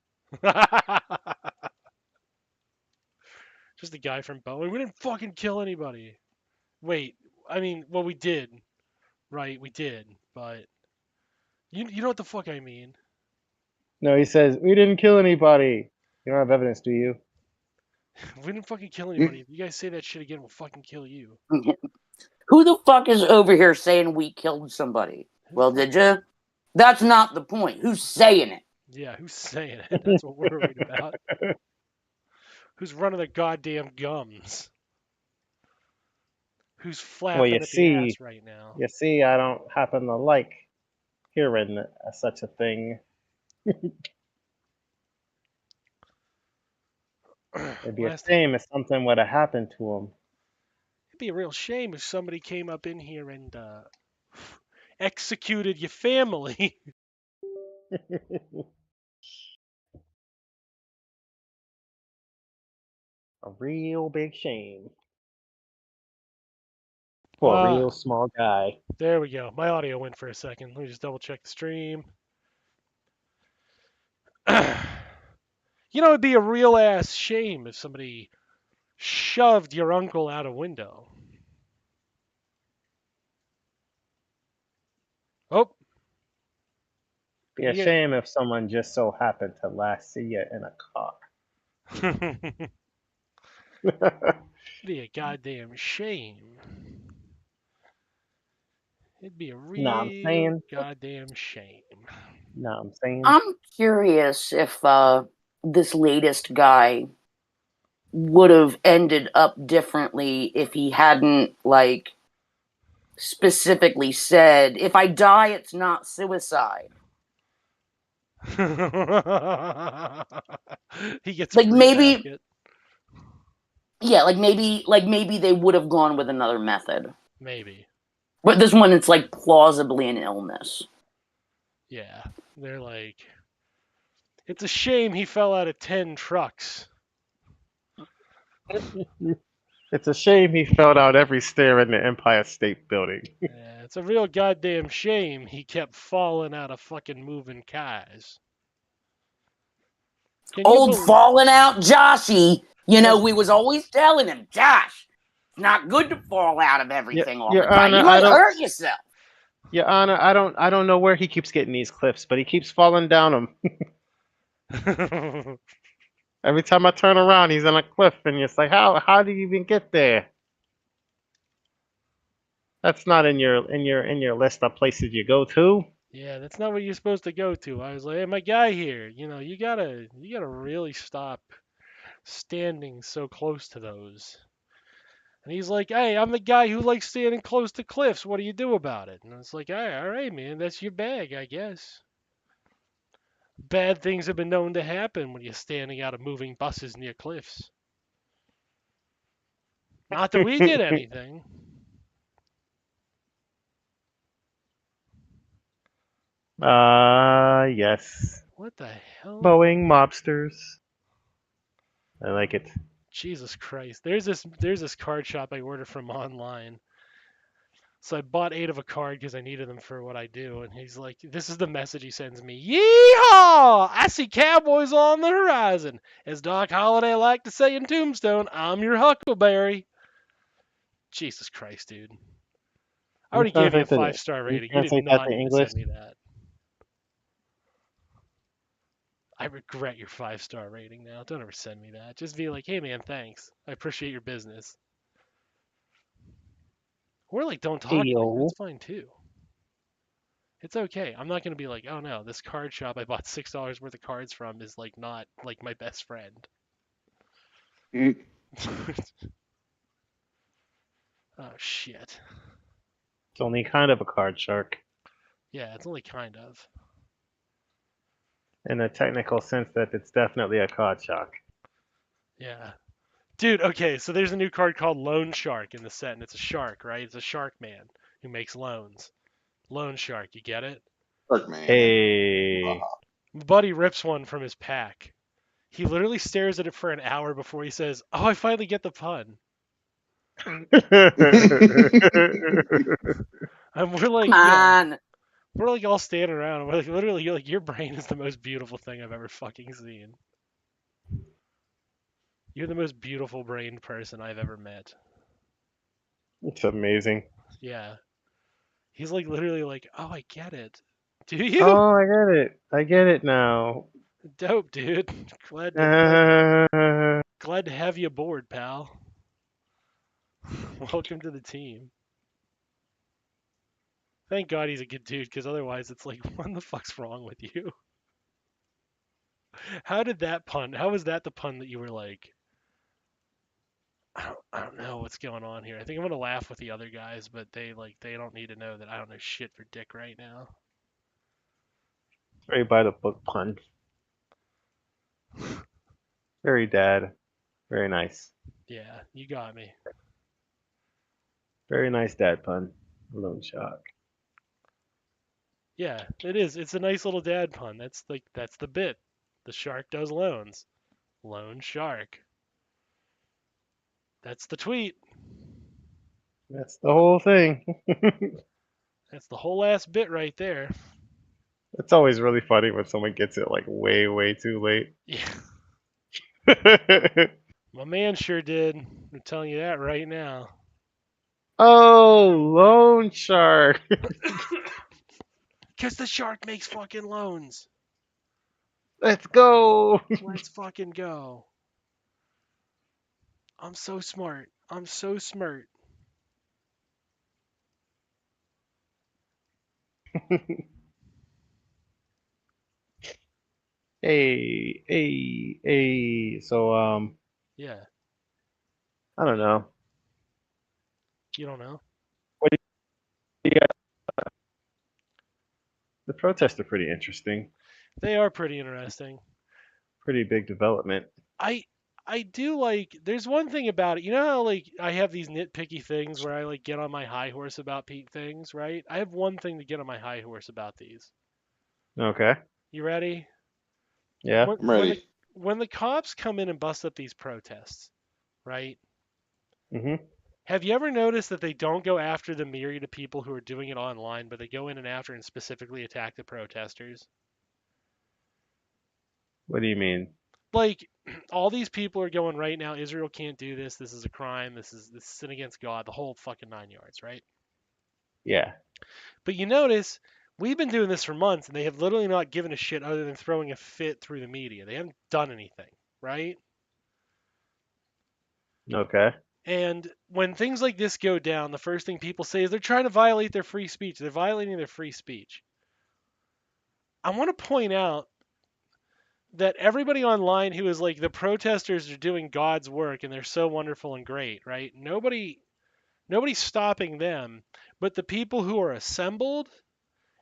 Just a guy from Boeing. We didn't fucking kill anybody. Wait, I mean, well, we did. Right, we did. But you know what the fuck I mean. No, he says we didn't kill anybody. You don't have evidence, do you? We didn't fucking kill anybody. If you guys say that shit again, we'll fucking kill you. Who the fuck is over here saying we killed somebody? Well, did you? That's not the point. Who's saying it? Yeah, who's saying it? That's what we're worried about. Who's running the goddamn gums? Who's Well, flapping at the ass right now? you see, I don't happen to like hearing such a thing. It'd be a Last, shame if something would have happened to him. it'd be a real shame if somebody came up in here executed your family. A real big shame for a real small guy. There we go. My audio went for a second. Let me just double check the stream. It'd be a real ass shame if somebody shoved your uncle out a window. Oh, Be a yeah. shame if someone just so happened to last see you in a car. Be a goddamn shame. It'd be a Nah, I'm real saying. goddamn shame. Nah, I'm saying. I'm curious if this latest guy would have ended up differently if he hadn't like specifically said, "If I die, it's not suicide." He gets a Like fruit maybe, basket. yeah, like maybe they would have gone with another method. Maybe. But this one, it's like plausibly an illness. Yeah. They're like, it's a shame he fell out of 10 trucks. It's a shame he fell out every stair in the Empire State Building. Yeah, it's a real goddamn shame he kept falling out of fucking moving cars. Can you Old believe? falling out Joshy, Can- we was always telling him, Josh, it's not good to fall out of everything all Your the time. Honor, You I might don't. hurt yourself. Your Honor, I don't know where he keeps getting these cliffs, but he keeps falling down them. Every time I turn around, he's on a cliff, and it's like, how did you even get there? That's not in your list of places you go to. Yeah, that's not what you're supposed to go to. I was like, hey, my guy here, you gotta really stop standing so close to those. And he's like, hey, I'm the guy who likes standing close to cliffs. What do you do about it? And it's like, all right, man, that's your bag, I guess. Bad things have been known to happen when you're standing out of moving buses near cliffs. Not that we did anything. Yes. What the hell? Boeing mobsters. I like it. Jesus Christ. There's this card shop I ordered from online. So I bought 8 of a card because I needed them for what I do. And he's like, this is the message he sends me. Yeehaw! I see cowboys on the horizon. As Doc Holliday liked to say in Tombstone, I'm your huckleberry. Jesus Christ, dude. I Can you already gave you a translate that? 5-star Can you rating. You did translate that not to need to English? send me that. I regret your 5-star rating now. Don't ever send me that. Just be like, hey man, thanks. I appreciate your business. Or like, don't talk to me. Ayo. That's fine too. It's okay. I'm not gonna be like, oh no, this card shop I bought $6 worth of cards from is like not like my best friend. Mm. Oh shit. It's only kind of a card shark Yeah, it's only kind of. in a technical sense that it's definitely a card shark. Yeah. Dude, okay, so there's a new card called Loan Shark in the set, and it's a shark, right? It's a shark man who makes loans. Loan Shark, you get it? Fuck, man. Hey. My buddy rips one from his pack. He literally stares at it for an hour before he says, oh, I finally get the pun. And we're like, Come yeah. on. We're like all standing around. And we're like, literally, you're like, your brain is the most beautiful thing I've ever fucking seen. You're the most beautiful brained person I've ever met. It's amazing. Yeah. He's like literally like, oh, I get it. Do you? Oh, I get it. I get it now. Dope, dude. Glad to have you aboard, pal. Welcome to the team. Thank God he's a good dude, because otherwise it's like, what the fuck's wrong with you? How was that the pun that you were like, I don't know what's going on here. I think I'm gonna laugh with the other guys, but they don't need to know that I don't know shit for dick right now. Very by the book pun. Very dad. Very nice. Yeah, you got me. Very nice dad pun. Loan shark. Yeah, it is. It's a nice little dad pun. That's the bit. The shark does loans. Loan shark. That's the tweet. That's the whole thing. That's the whole ass bit right there. It's always really funny when someone gets it like way, way too late. Yeah, my man sure did. I'm telling you that right now. Oh, loan shark. Cause the shark makes fucking loans. Let's go. Let's fucking go. I'm so smart. I'm so smart. Hey, hey, hey. So, Yeah, I don't know. you don't know. What do you got? The protests are pretty interesting. They are pretty interesting. Pretty big development. I I do like there's one thing about it. You know how like I have these nitpicky things where I like get on my high horse about things, right? I have one thing to get on my high horse about these. Okay. You ready? Yeah. When I'm when the ready. when the cops come in and bust up these protests, right? Mhm. Have you ever noticed that they don't go after the myriad of people who are doing it online, but they go in and after and specifically attack the protesters? What do you mean? Like all these people are going right now, Israel can't do this. This is a crime. This is sin against God. The whole fucking 9 yards, right? Yeah. But you notice we've been doing this for months and they have literally not given a shit other than throwing a fit through the media. They haven't done anything, right? Okay. And when things like this go down, the first thing people say is they're trying to violate their free speech. They're violating their free speech. I want to point out that everybody online who is like the protesters are doing God's work and they're so wonderful and great, right? Nobody's stopping them, but the people who are assembled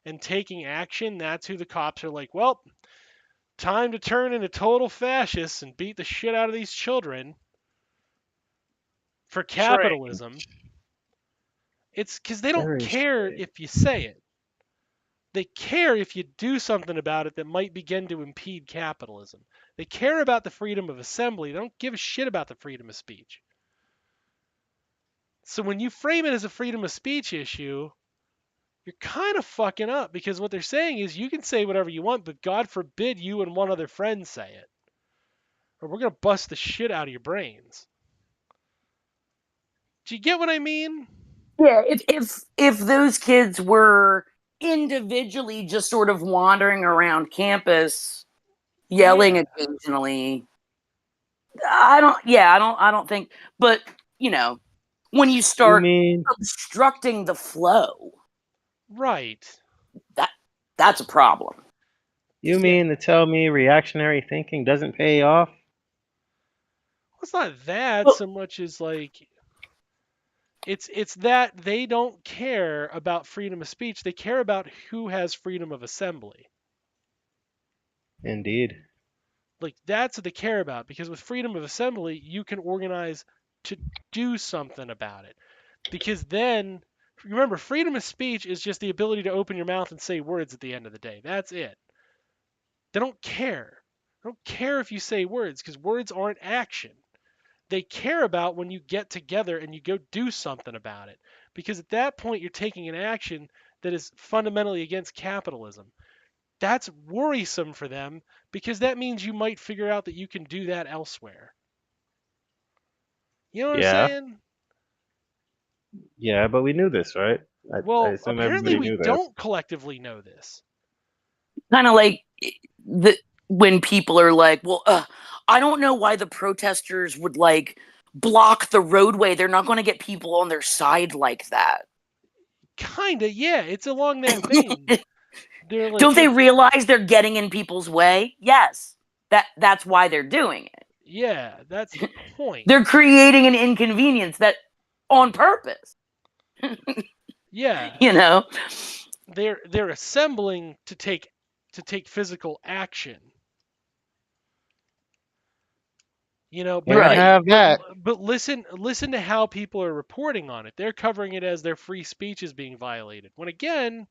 and taking action, that's who the cops are like, well, time to turn into total fascists and beat the shit out of these children for Strange. capitalism. It's because they don't Very care strange. if you say it. They care if you do something about it that might begin to impede capitalism. They care about the freedom of assembly. They don't give a shit about the freedom of speech. So when you frame it as a freedom of speech issue, you're kind of fucking up because what they're saying is you can say whatever you want, but God forbid you and one other friend say it, or we're going to bust the shit out of your brains. Do you get what I mean? Yeah, if those kids were individually just sort of wandering around campus yelling Yeah. occasionally, I don't think, but you know, when you You start mean obstructing the flow, Right. that that's a problem. you Yeah. mean to tell me reactionary thinking doesn't pay off? Well, it's not that Well, so much as like it's that they don't care about freedom of speech. They care about who has freedom of assembly. Indeed. Like that's what they care about because with freedom of assembly, you can organize to do something about it. Because then remember, freedom of speech is just the ability to open your mouth and say words at the end of the day. That's it. They don't care. They don't care if you say words because words aren't action. They care about when you get together and you go do something about it. Because at that point, you're taking an action that is fundamentally against capitalism. That's worrisome for them because that means you might figure out that you can do that elsewhere. You know what I'm Yeah. saying? Yeah, but we knew this, right? I Well, assume apparently everybody we knew this. don't collectively know this. kind of like the when people are like, well, I don't know why the protesters would like block the roadway. They're not going to get people on their side like that. Kinda, yeah. It's along that vein. They're like, Don't they if realize they're getting in people's way? Yes. That's why they're doing it. yeah, that's the point. They're creating an inconvenience that on purpose, Yeah, you know. they're assembling to take physical action. You know, but Can't Right. have but that. but listen to how people are reporting on it. They're covering it as their free speech is being violated. When again,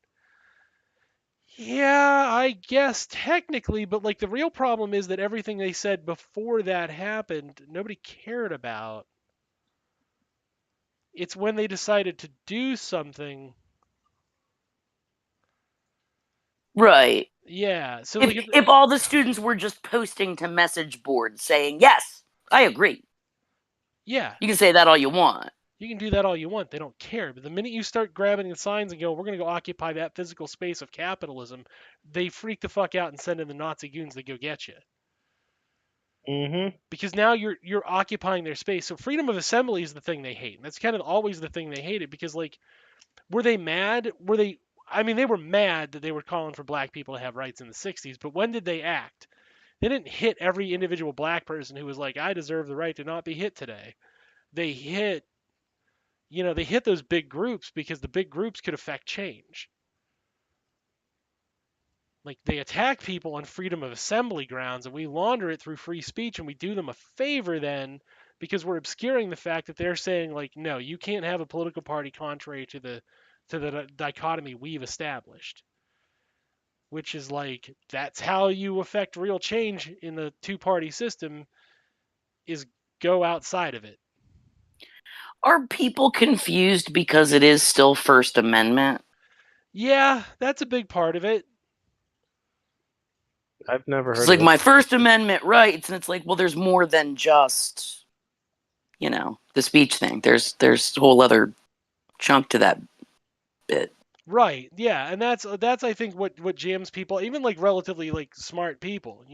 Yeah, I guess technically, but like the real problem is that everything they said before that happened, nobody cared about. It's when they decided to do something. Right. Yeah, so If like if all the students were just posting to message boards saying, "Yes, I agree." yeah, You can say that all you want. you can do that all you want. They don't care. But the minute you start grabbing the signs and go, we're going to go occupy that physical space of capitalism, they freak the fuck out and send in the Nazi goons to go get you. Mm-hmm. Because now you're occupying their space. So freedom of assembly is the thing they hate. And that's kind of always the thing they hated because like were they mad? Were they I mean they were mad that they were calling for black people to have rights in the 60s, but when did they act? They didn't hit every individual black person who was like I deserve the right to not be hit today. They hit they hit those big groups because the big groups could affect change. Like they attack people on freedom of assembly grounds and we launder it through free speech and we do them a favor then because we're obscuring the fact that they're saying like no, you can't have a political party contrary to the dichotomy we've established, which is like that's how you affect real change in the two-party system is go outside of it. Are people confused because it is still First Amendment? Yeah, that's a big part of it. I've never It's heard like of it. my First Amendment rights, and it's like, well, there's more than just, the speech thing. There's a whole other chunk to that bit. Right. Yeah, and that's I think what jams people, even like relatively like smart people.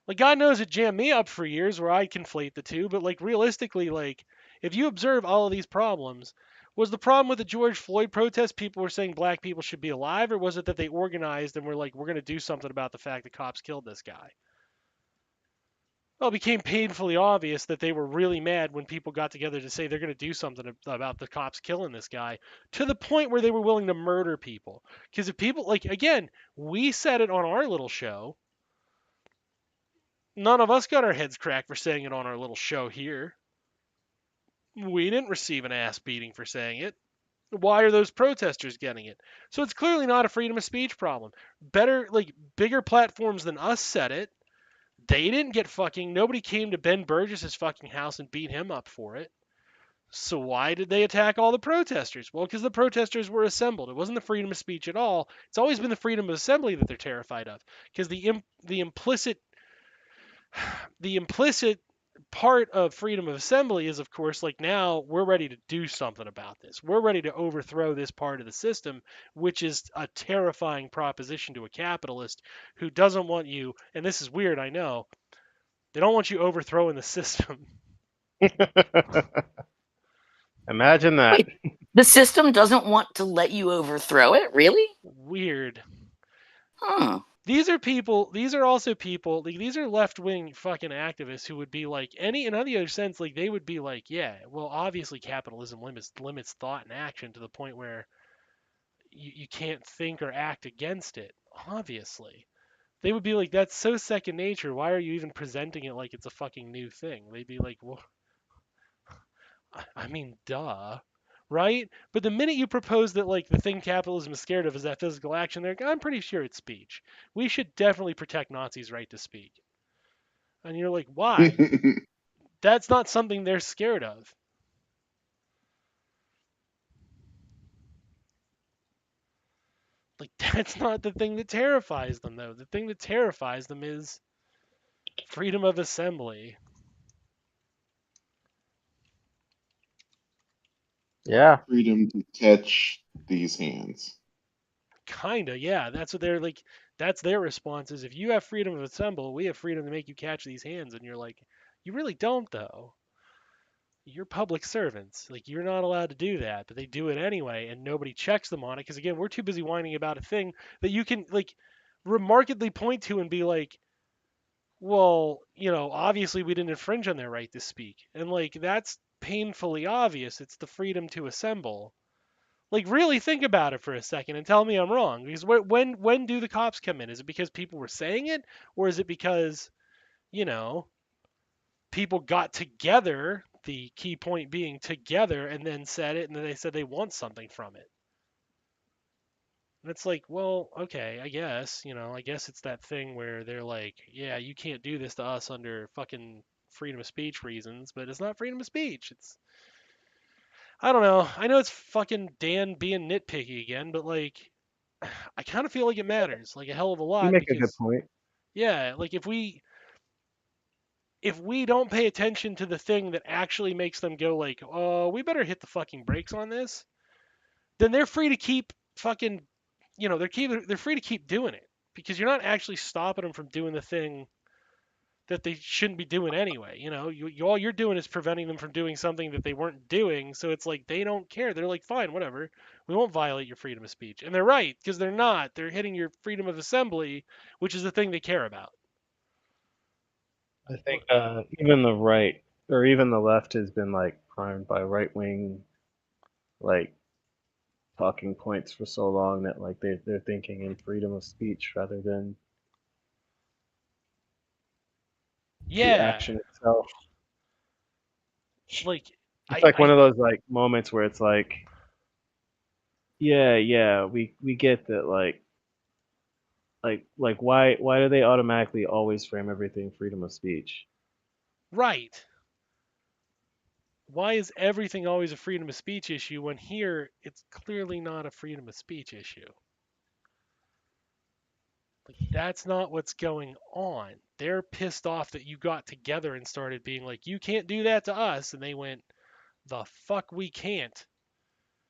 Like God knows it jammed me up for years where I conflate the two, but like realistically, like if you observe all of these problems, was the problem with the George Floyd protest people were saying black people should be alive, or was it that they organized and were like, we're gonna do something about the fact that cops killed this guy? Well, it became painfully obvious that they were really mad when people got together to say they're going to do something about the cops killing this guy to the point where they were willing to murder people. Because if people, like, again, we said it on our little show. None of us got our heads cracked for saying it on our little show here. We didn't receive an ass beating for saying it. Why are those protesters getting it? So it's clearly not a freedom of speech problem. Better, like, bigger platforms than us said it. They didn't get fucking. Nobody came to Ben Burgess's fucking house and beat him up for it. So why did they attack all the protesters? Well, because the protesters were assembled. It wasn't the freedom of speech at all. It's always been the freedom of assembly that they're terrified of. Because the implicit part of freedom of assembly is, of course, like now we're ready to do something about this. We're ready to overthrow this part of the system, which is a terrifying proposition to a capitalist who doesn't want you. And this is weird, I know. They don't want you overthrowing the system. Imagine that. Wait, the system doesn't want to let you overthrow it? Really? Weird. Huh. These are also people, like these are left-wing fucking activists who would be like in any other sense, like they would be like, yeah, well, obviously capitalism limits thought and action to the point where you can't think or act against it. Obviously. They would be like, that's so second nature. Why are you even presenting it like it's a fucking new thing? They'd be like, well, I mean, duh, right? But the minute you propose that like the thing capitalism is scared of is that physical action, they're like, I'm pretty sure it's speech. We should definitely protect Nazis' right to speak. And you're like, why? That's not something they're scared of. Like that's not the thing that terrifies them though. The thing that terrifies them is freedom of assembly. Yeah. Freedom to catch these hands. Kinda, yeah. That's what they're like. That's their response is if you have freedom of assembly, we have freedom to make you catch these hands. And you're like, you really don't though. You're public servants. Like you're not allowed to do that, but they do it anyway, and nobody checks them on it because again, we're too busy whining about a thing that you can like remarkably point to and be like, well, obviously we didn't infringe on their right to speak, and like that's painfully obvious. It's the freedom to assemble. Like really think about it for a second and tell me I'm wrong. Because when do the cops come in? Is it because people were saying it, or is it because you know people got together, the key point being together, and then said it, and then they said they want something from it. And it's like, well, okay, I guess, I guess it's that thing where they're like, yeah, you can't do this to us under fucking freedom of speech reasons, but it's not freedom of speech. I don't know. I know it's fucking Dan being nitpicky again, but like, I kind of feel like it matters, like a hell of a You lot, make a good because point. yeah, like if we don't pay attention to the thing that actually makes them go like, oh, we better hit the fucking brakes on this, then they're free to keep fucking, they're free to keep doing it because you're not actually stopping them from doing the thing that they shouldn't be doing anyway. All you're doing is preventing them from doing something that they weren't doing. So it's like they don't care. They're like, fine, whatever. We won't violate your freedom of speech. And they're right because they're not. They're hitting your freedom of assembly, which is the thing they care about. I think even the right or even the left has been like primed by right wing like talking points for so long that like they're thinking in freedom of speech rather than the Yeah, action itself. like It's I like one of those like moments where it's like, yeah, we get that like why do they automatically always frame everything freedom of speech? right. Why is everything always a freedom of speech issue when here it's clearly not a freedom of speech issue? Like that's not what's going on. They're pissed off that you got together and started being like, "You can't do that to us," and they went, "The fuck we can't."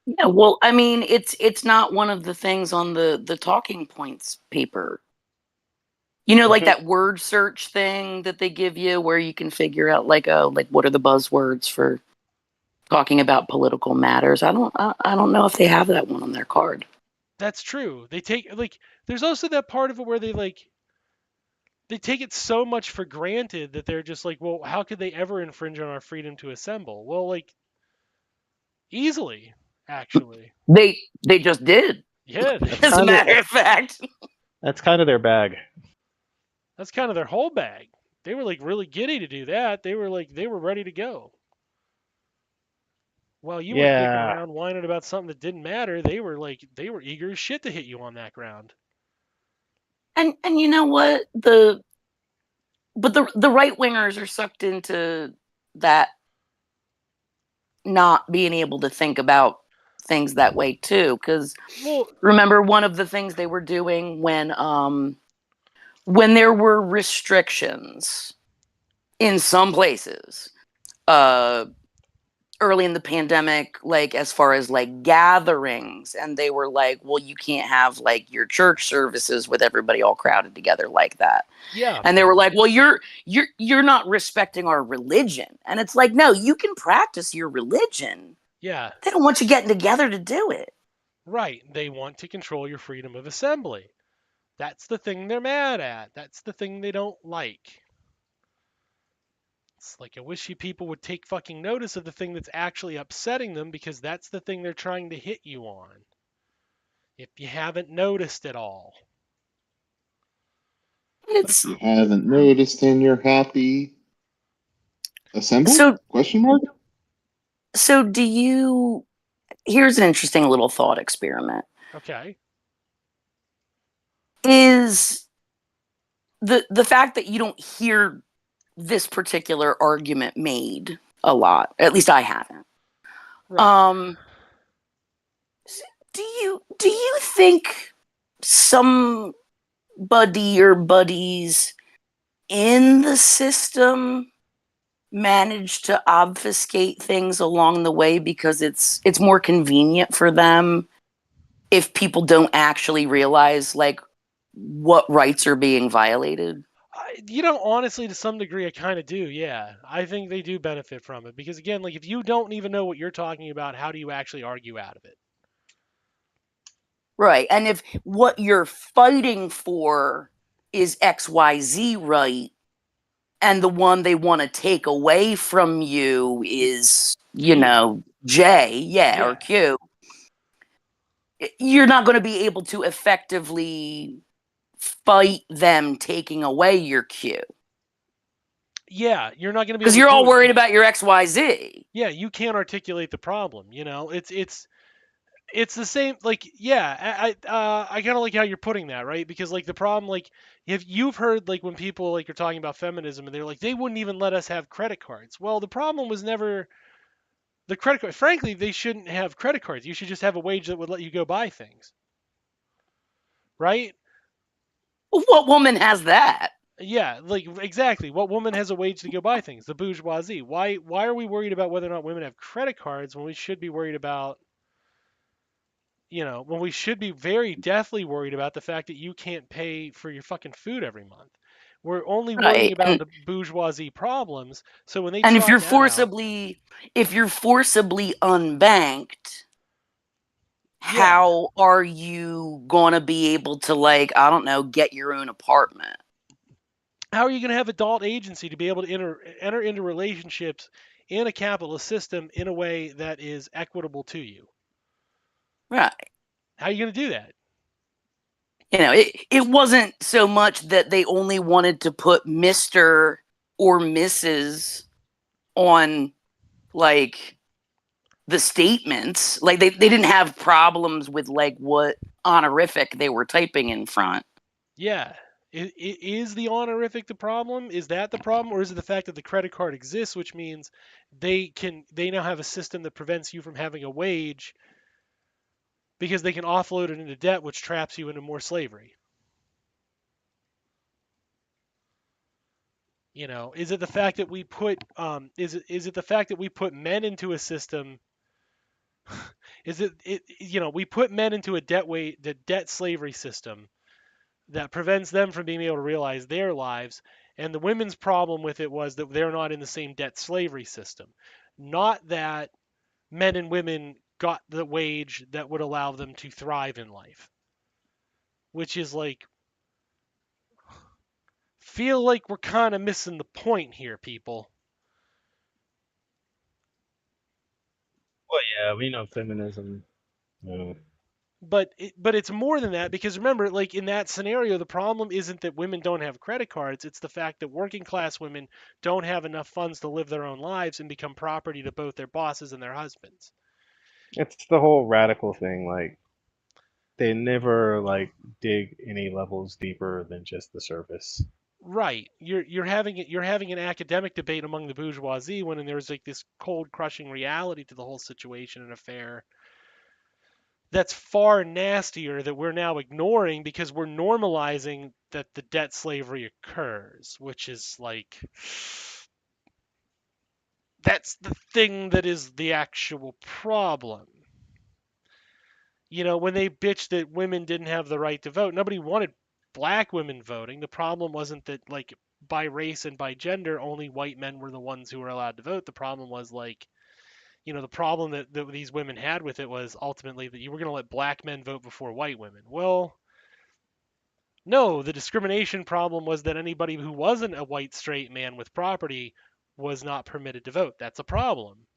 Yeah, well, I mean, it's not one of the things on the talking points paper. Like that word search thing that they give you where you can figure out like what are the buzzwords for talking about political matters. I don't know if they have that one on their card. That's true. They take like there's also that part of it where they take it so much for granted that they're just like, "Well, how could they ever infringe on our freedom to assemble?" Well, like easily, actually. They just did, Yeah, That's as a kind of matter of fact. that's kind of their bag. that's kind of their whole bag. They were like really giddy to do that. They were ready to go. While you were dicking Yeah, around whining about something that didn't matter, they were eager as shit to hit you on that ground. And you know what? The right wingers are sucked into that not being able to think about things that way too. Because Well, remember, one of the things they were doing when there were restrictions in some places, uh, early in the pandemic, like as far as like gatherings, and they were like, well, you can't have like your church services with everybody all crowded together like that. yeah, And they were like, well, you're not respecting our religion. And it's like, no, you can practice your religion. yeah, They don't want you getting together to do it. right. They want to control your freedom of assembly. That's the thing they're mad at. That's the thing they don't like. It's like I wish you people would take fucking notice of the thing that's actually upsetting them because that's the thing they're trying to hit you on. If you haven't noticed at all. It's You haven't noticed and you're happy. Assemble? so Question mark? so do you here's an interesting little thought experiment. Okay. Is the fact that you don't hear this particular argument made a lot, at least I haven't. Right. Do you think somebody or buddies in the system manage to obfuscate things along the way because it's more convenient for them if people don't actually realize like what rights are being violated? Honestly, to some degree, I kind of do. Yeah, I think they do benefit from it because, again, like if you don't even know what you're talking about, how do you actually argue out of it? Right. And if what you're fighting for is XYZ right, and the one they want to take away from you is, Q. J, yeah, or Yeah. Q, you're not going to be able to effectively fight them taking away your Q. Yeah, you're not going to be Because able to you're all do it. worried about your XYZ. Yeah, you can't articulate the problem. it's the same. Like, yeah, I kind of like how you're putting that, right? Because like the problem, like, if you've heard like when people like are talking about feminism and they're like they wouldn't even let us have credit cards. Well, the problem was never the credit card. Frankly, they shouldn't have credit cards. You should just have a wage that would let you go buy things, right? What woman has that? Yeah, like exactly. What woman has a wage to go buy things? The bourgeoisie. Why are we worried about whether or not women have credit cards when we should be worried about, when we should be very deathly worried about the fact that you can't pay for your fucking food every month. We're only worrying Right. about the bourgeoisie problems. So when they And trot that out, if you're forcibly unbanked, yeah, how are you gonna be able to, like, I don't know, get your own apartment? how are you going to have adult agency to be able to enter into relationships in a capitalist system in a way that is equitable to you? Right. How are you going to do that? It wasn't so much that they only wanted to put Mr. or Mrs. on, like, the statements. Like, they didn't have problems with, like, what honorific they were typing in front. Yeah. Is the honorific the problem? Is that the problem, or is it the fact that the credit card exists, which means they now have a system that prevents you from having a wage because they can offload it into debt, which traps you into more slavery? Is it the fact that we put is it the fact that we put men into a system? Is we put men into a the debt slavery system that prevents them from being able to realize their lives. And the women's problem with it was that they're not in the same debt slavery system. Not that men and women got the wage that would allow them to thrive in life, which is like, feel like we're kind of missing the point here, people. Well, yeah, we know feminism. But it's more than that, because remember, like in that scenario, the problem isn't that women don't have credit cards. It's the fact that working class women don't have enough funds to live their own lives and become property to both their bosses and their husbands. It's the whole radical thing. Like they never like dig any levels deeper than just the surface. Right. You're having an academic debate among the bourgeoisie when there's like this cold crushing reality to the whole situation and affair that's far nastier that we're now ignoring because we're normalizing that the debt slavery occurs, which is like, that's the thing that is the actual problem. When they bitched that women didn't have the right to vote, nobody wanted black women voting. The problem wasn't that, like, by race and by gender, only white men were the ones who were allowed to vote. The problem was, like, the problem that these women had with it was ultimately that you were going to let black men vote before white women. Well, no, the discrimination problem was that anybody who wasn't a white straight man with property was not permitted to vote. That's a problem.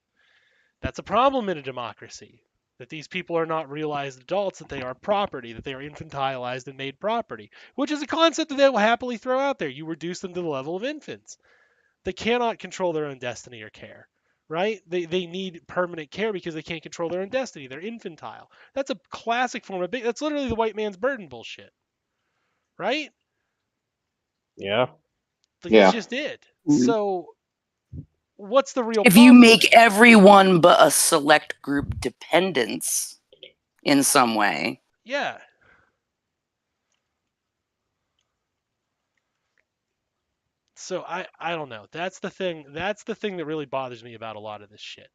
That's a problem in a democracy. That these people are not realized adults, that they are property, that they are infantilized and made property, which is a concept that they will happily throw out there. You reduce them to the level of infants. They cannot control their own destiny or care, right? They need permanent care because they can't control their own destiny. They're infantile. That's a classic form of that's literally the white man's burden bullshit, right? Yeah. Like, that's Yeah. just it. Mhm. So what's the real If you problem make then? everyone but a select group dependents in some way. Yeah. So I don't know. That's the thing. That's the thing that really bothers me about a lot of this shit.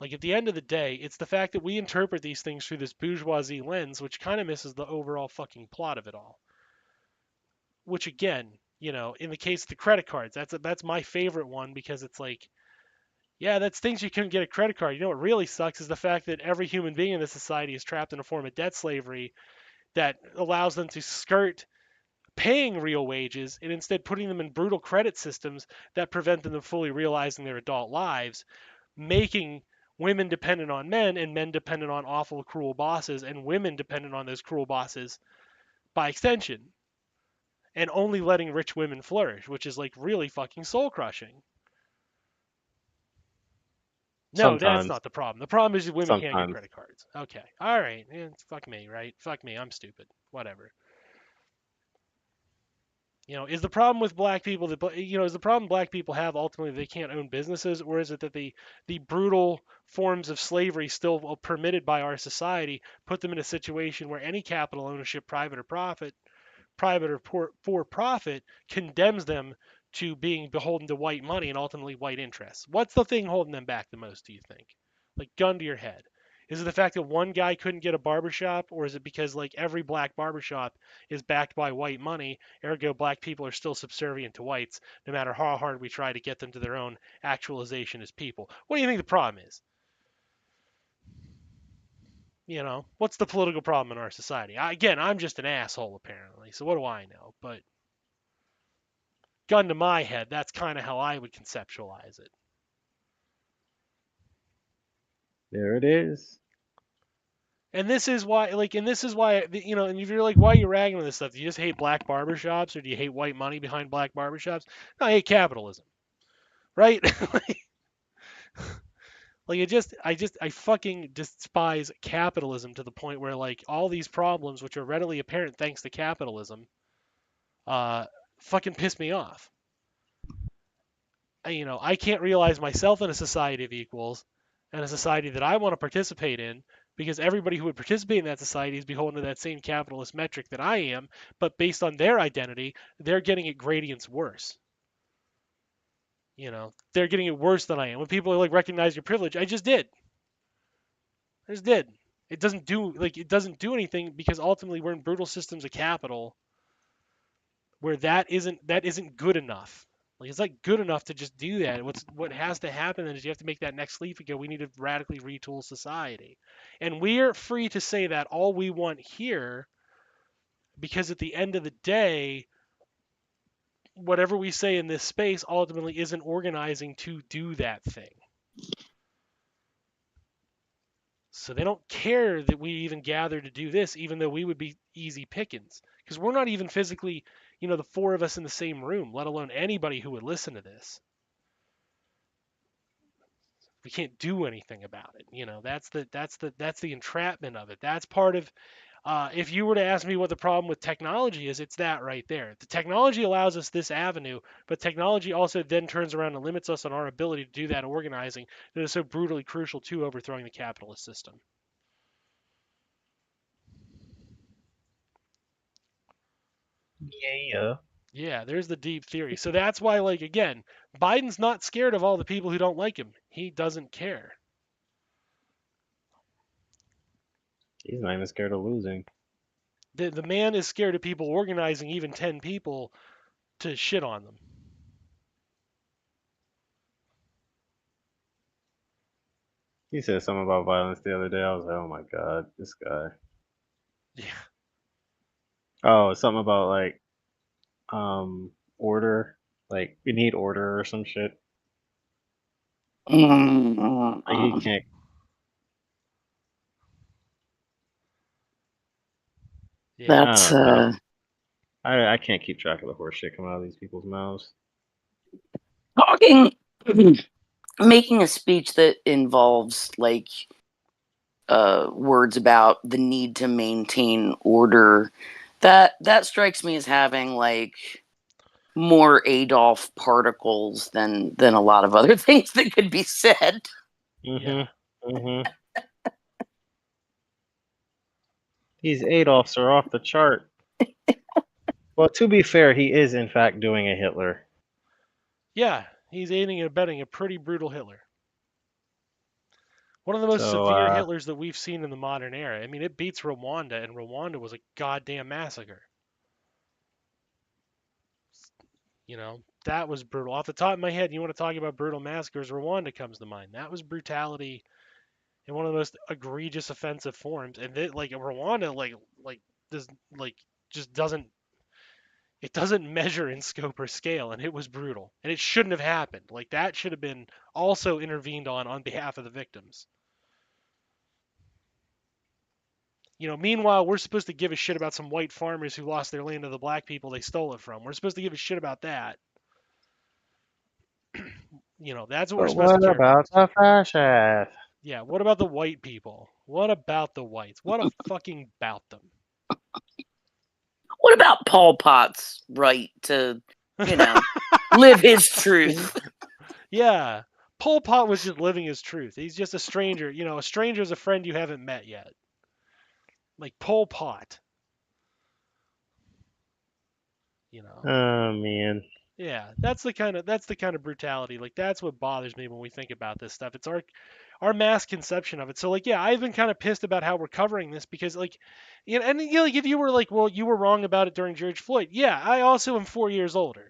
Like, at the end of the day, it's the fact that we interpret these things through this bourgeoisie lens, which kind of misses the overall fucking plot of it all. Which again, in the case of the credit cards, that's my favorite one, because it's like, yeah, that's things you couldn't get a credit card. What really sucks is the fact that every human being in this society is trapped in a form of debt slavery that allows them to skirt paying real wages and instead putting them in brutal credit systems that prevent them from fully realizing their adult lives, making women dependent on men and men dependent on awful, cruel bosses, and women dependent on those cruel bosses by extension, and only letting rich women flourish, which is like really fucking soul crushing. No, that's Sometimes. not the problem. The problem is women can't get Sometimes. credit cards. Okay. All right. Fuck me, right? Fuck me. I'm stupid. Whatever. Is the problem with black people that is the problem black people have ultimately they can't own businesses, or is it that the brutal forms of slavery still permitted by our society put them in a situation where any capital ownership, private or for profit, condemns them to being beholden to white money and ultimately white interests? What's the thing holding them back the most, do you think? Like, gun to your head. Is it the fact that one guy couldn't get a barbershop, or is it because like every black barbershop is backed by white money, ergo black people are still subservient to whites, no matter how hard we try to get them to their own actualization as people? What do you think the problem is? What's the political problem in our society? Again, I'm just an asshole apparently, so what do I know? But gun to my head, that's kind of how I would conceptualize it. There it is. And this is why, and if you're like, why are you ragging on this stuff? Do you just hate black barbershops, or do you hate white money behind black barbershops? No, I hate capitalism, right? Like, I fucking despise capitalism to the point where like all these problems, which are readily apparent thanks to capitalism, uh, fucking piss me off. I can't realize myself in a society of equals and a society that I want to participate in, because everybody who would participate in that society is beholden to that same capitalist metric that I am, but based on their identity, they're getting it gradients worse. They're getting it worse than I am. When people are like, recognize your privilege, I just did. I just did. It doesn't do anything, because ultimately we're in brutal systems of capital where that isn't good enough. Like, it's not good enough to just do that. What has to happen is you have to make that next leap and go, we need to radically retool society. And we're free to say that all we want here, because at the end of the day, whatever we say in this space ultimately isn't organizing to do that thing. So they don't care that we even gather to do this, even though we would be easy pickings. Because we're not even physically, the four of us in the same room, let alone anybody who would listen to this. We can't do anything about it. That's the entrapment of it. That's part of. If you were to ask me what the problem with technology is, it's that right there. The technology allows us this avenue, but technology also then turns around and limits us on our ability to do that organizing that is so brutally crucial to overthrowing the capitalist system. Yeah. Yeah, there's the deep theory. So that's why, like, again, Biden's not scared of all the people who don't like him. He doesn't care. He's not even scared of losing. The man is scared of people organizing even 10 people to shit on them. He said something about violence the other day. I was like, oh my god, this guy. Yeah. Oh, something about like order. Like we need order or some shit. Like he can't. Yeah. I That's don't know. I can't keep track of the horse shit coming out of these people's mouths. talking, making a speech that involves like words about the need to maintain order. That strikes me as having like more Adolf particles than a lot of other things that could be said. Yeah. These Adolfs are off the chart. Well, to be fair, he is in fact doing a Hitler. Yeah. He's aiding and abetting a pretty brutal Hitler. One of the most So, severe Hitlers that we've seen in the modern era. I mean, it beats Rwanda, and Rwanda was a goddamn massacre. That was brutal. Off the top of my head, you want to talk about brutal massacres, Rwanda comes to mind. That was brutality in one of the most egregious offensive forms. And like Rwanda, does like just doesn't it doesn't measure in scope or scale, and it was brutal, and it shouldn't have happened. Like, that should have been also intervened on behalf of the victims. Meanwhile, we're supposed to give a shit about some white farmers who lost their land to the black people they stole it from. We're supposed to give a shit about that. That's what we're But supposed to what care about. about the fascists? Yeah, what about the white people? What about the whites? What a fucking about them? What about Pol Pot's right to, live his truth? Yeah. Pol Pot was just living his truth. He's just a stranger. A stranger is a friend you haven't met yet. Like Pol Pot. You know. Oh man. Yeah, that's the kind of brutality. Like that's what bothers me when we think about this stuff. It's our mass conception of it. So like yeah, I've been kind of pissed about how we're covering this because like and like if you were like, well, you were wrong about it during George Floyd. Yeah, I also am 4 years older.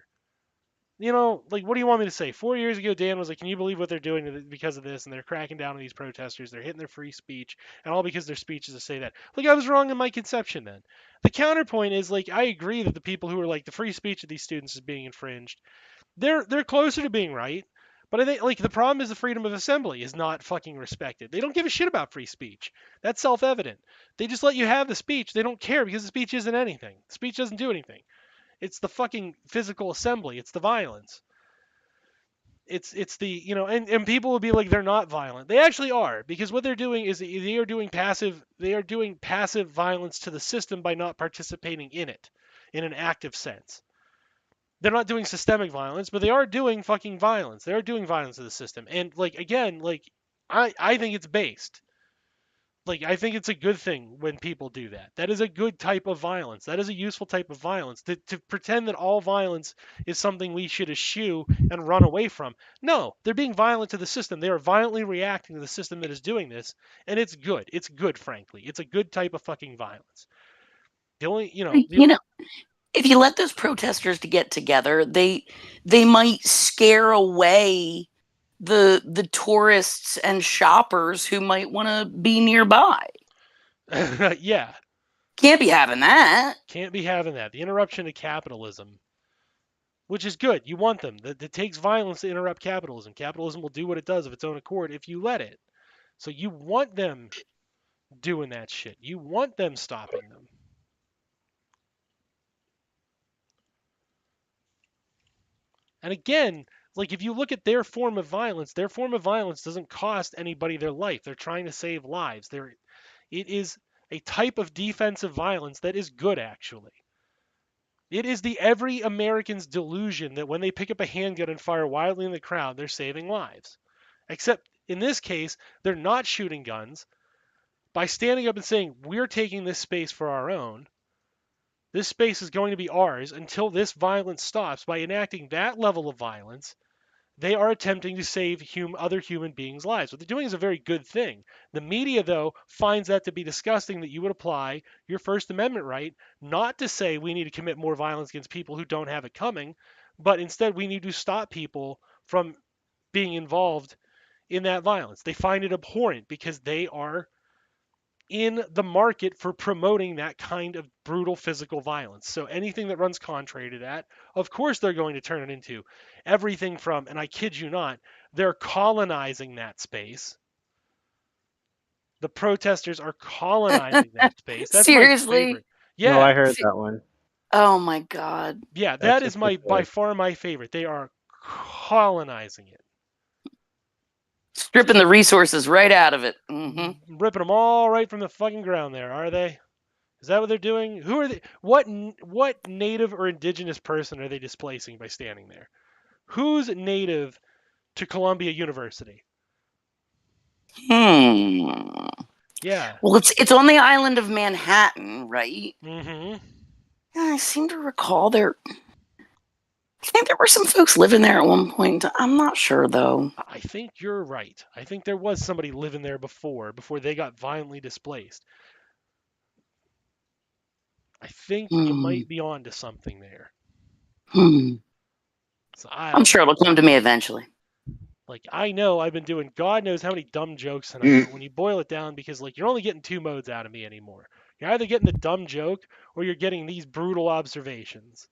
Like what do you want me to say? 4 years ago, Dan was like, "Can you believe what they're doing because of this?" And they're cracking down on these protesters. They're hitting their free speech, and all because their speech is to say that. Like I was wrong in my conception then. The counterpoint is like I agree that the people who are like the free speech of these students is being infringed. They're closer to being right. But I think like the problem is the freedom of assembly is not fucking respected. They don't give a shit about free speech. That's self-evident. They just let you have the speech. They don't care because the speech isn't anything. Speech doesn't do anything. It's the fucking physical assembly. It's the violence. It's the and people will be like they're not violent. They actually are because what they're doing is they are doing passive violence to the system by not participating in it in an active sense. They're not doing systemic violence, but they are doing fucking violence. They are doing violence to the system. And like again, like I think it's based. Like I think it's a good thing when people do that. That is a good type of violence. That is a useful type of violence. To pretend that all violence is something we should eschew and run away from. No, they're being violent to the system. They are violently reacting to the system that is doing this, and it's good. It's good, frankly. It's a good type of fucking violence. The only, You know, if you let those protesters to get together, they might scare away the tourists and shoppers who might want to be nearby. yeah, Can't be having that. can't be having that. The interruption of capitalism, which is good. You want them. That it takes violence to interrupt capitalism. Capitalism will do what it does of its own accord if you let it. So you want them doing that shit. You want them stopping them. And again, like if you look at their form of violence doesn't cost anybody their life. They're trying to save lives. It is a type of defensive violence that is good actually. It is the every American's delusion that when they pick up a handgun and fire wildly in the crowd, they're saving lives. Except in this case, they're not shooting guns. By standing up and saying, we're taking this space for our own, this space is going to be ours until this violence stops. By enacting that level of violence, they are attempting to save other human beings' lives. What they're doing is a very good thing. The media, though, finds that to be disgusting that you would apply your First Amendment right not to say we need to commit more violence against people who don't have it coming, but instead we need to stop people from being involved in that violence. They find it abhorrent because they are in the market for promoting that kind of brutal physical violence. So anything that runs contrary to that, of course they're going to turn it into everything from, and I kid you not, they're colonizing that space. The protesters are colonizing that space. That's my Seriously? favorite. No, Yeah. I heard that one. Oh my God. Yeah, That's that is a good by one. far my favorite. They are colonizing it. Stripping the resources right out of it. Ripping them all right from the fucking ground there, are they? Is that what they're doing? Who are they? What native or indigenous person are they displacing by standing there? Who's native to Columbia University? Hmm. Yeah. Well, it's on the island of Manhattan, right? Mm-hmm. Yeah, I seem to recall I think there were some folks living there at one point. I'm not sure though. I think you're right. I think there was somebody living there before they got violently displaced. I think you Hmm. might be onto something there. Hmm. So I I'm don't sure know. it'll come to me eventually. Like I know I've been doing God knows how many dumb jokes tonight, Mm. but when you boil it down, because like you're only getting two modes out of me anymore. You're either getting the dumb joke or you're getting these brutal observations.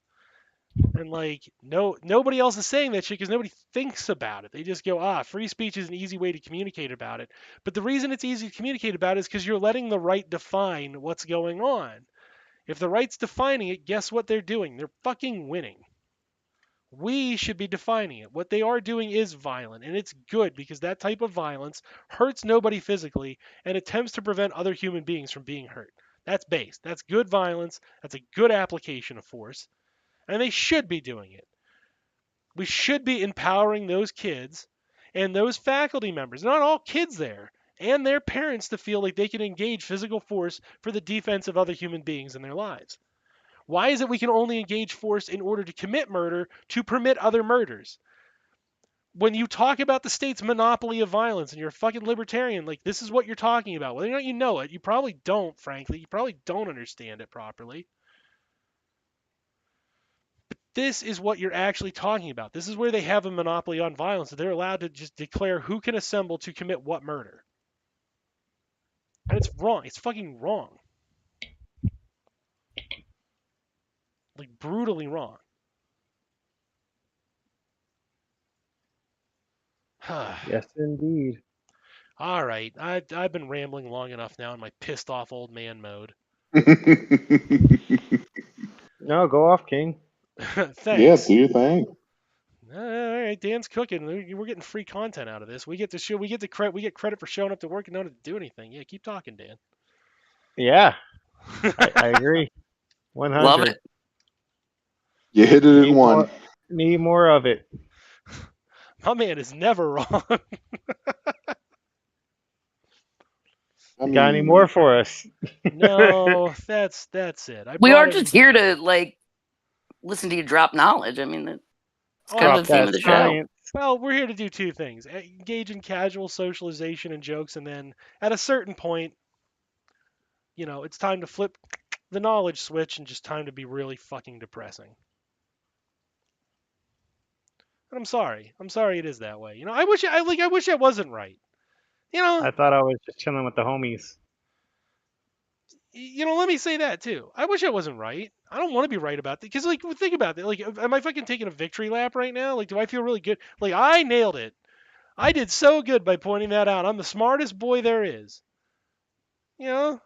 And like nobody else is saying that shit because nobody thinks about it. They just go, free speech is an easy way to communicate about it. But the reason it's easy to communicate about it is because you're letting the right define what's going on. If the right's defining it, guess what they're doing? They're fucking winning. We should be defining it. What they are doing is violent, and it's good because that type of violence hurts nobody physically and attempts to prevent other human beings from being hurt. That's base. That's good violence. That's a good application of force, and they should be doing it. We should be empowering those kids and those faculty members, not all kids there, and their parents to feel like they can engage physical force for the defense of other human beings in their lives. Why is it we can only engage force in order to commit murder to permit other murders? When you talk about the state's monopoly of violence and you're a fucking libertarian, like this is what you're talking about. Whether or not you know it, you probably don't, frankly. You probably don't understand it properly. This is what you're actually talking about. This is where they have a monopoly on violence. They're allowed to just declare who can assemble to commit what murder. And it's wrong. It's fucking wrong. Like brutally wrong. Yes, indeed. All right. I've been rambling long enough now in my pissed off old man mode. No, go off, King. Thanks. Yeah, do your thing. All right, Dan's cooking. We're getting free content out of this. We get to show. We get credit for showing up to work and not to do anything. Yeah, keep talking, Dan. Yeah, I agree. 100. Love it. You hit it in one. Need more of it. My man is never wrong. I Got any mean, more for us? No, that's it. We are just here to like listen to you drop knowledge. I mean, that's kind of the theme of the show. Science. Well, we're here to do two things: engage in casual socialization and jokes, and then at a certain point, it's time to flip the knowledge switch and just time to be really fucking depressing. And I'm sorry. I'm sorry it is that way. I wish I wasn't right. I thought I was just chilling with the homies. Let me say that too. I wish I wasn't right. I don't want to be right about that because, think about it. Like, am I fucking taking a victory lap right now? Like, do I feel really good? Like, I nailed it. I did so good by pointing that out. I'm the smartest boy there is. What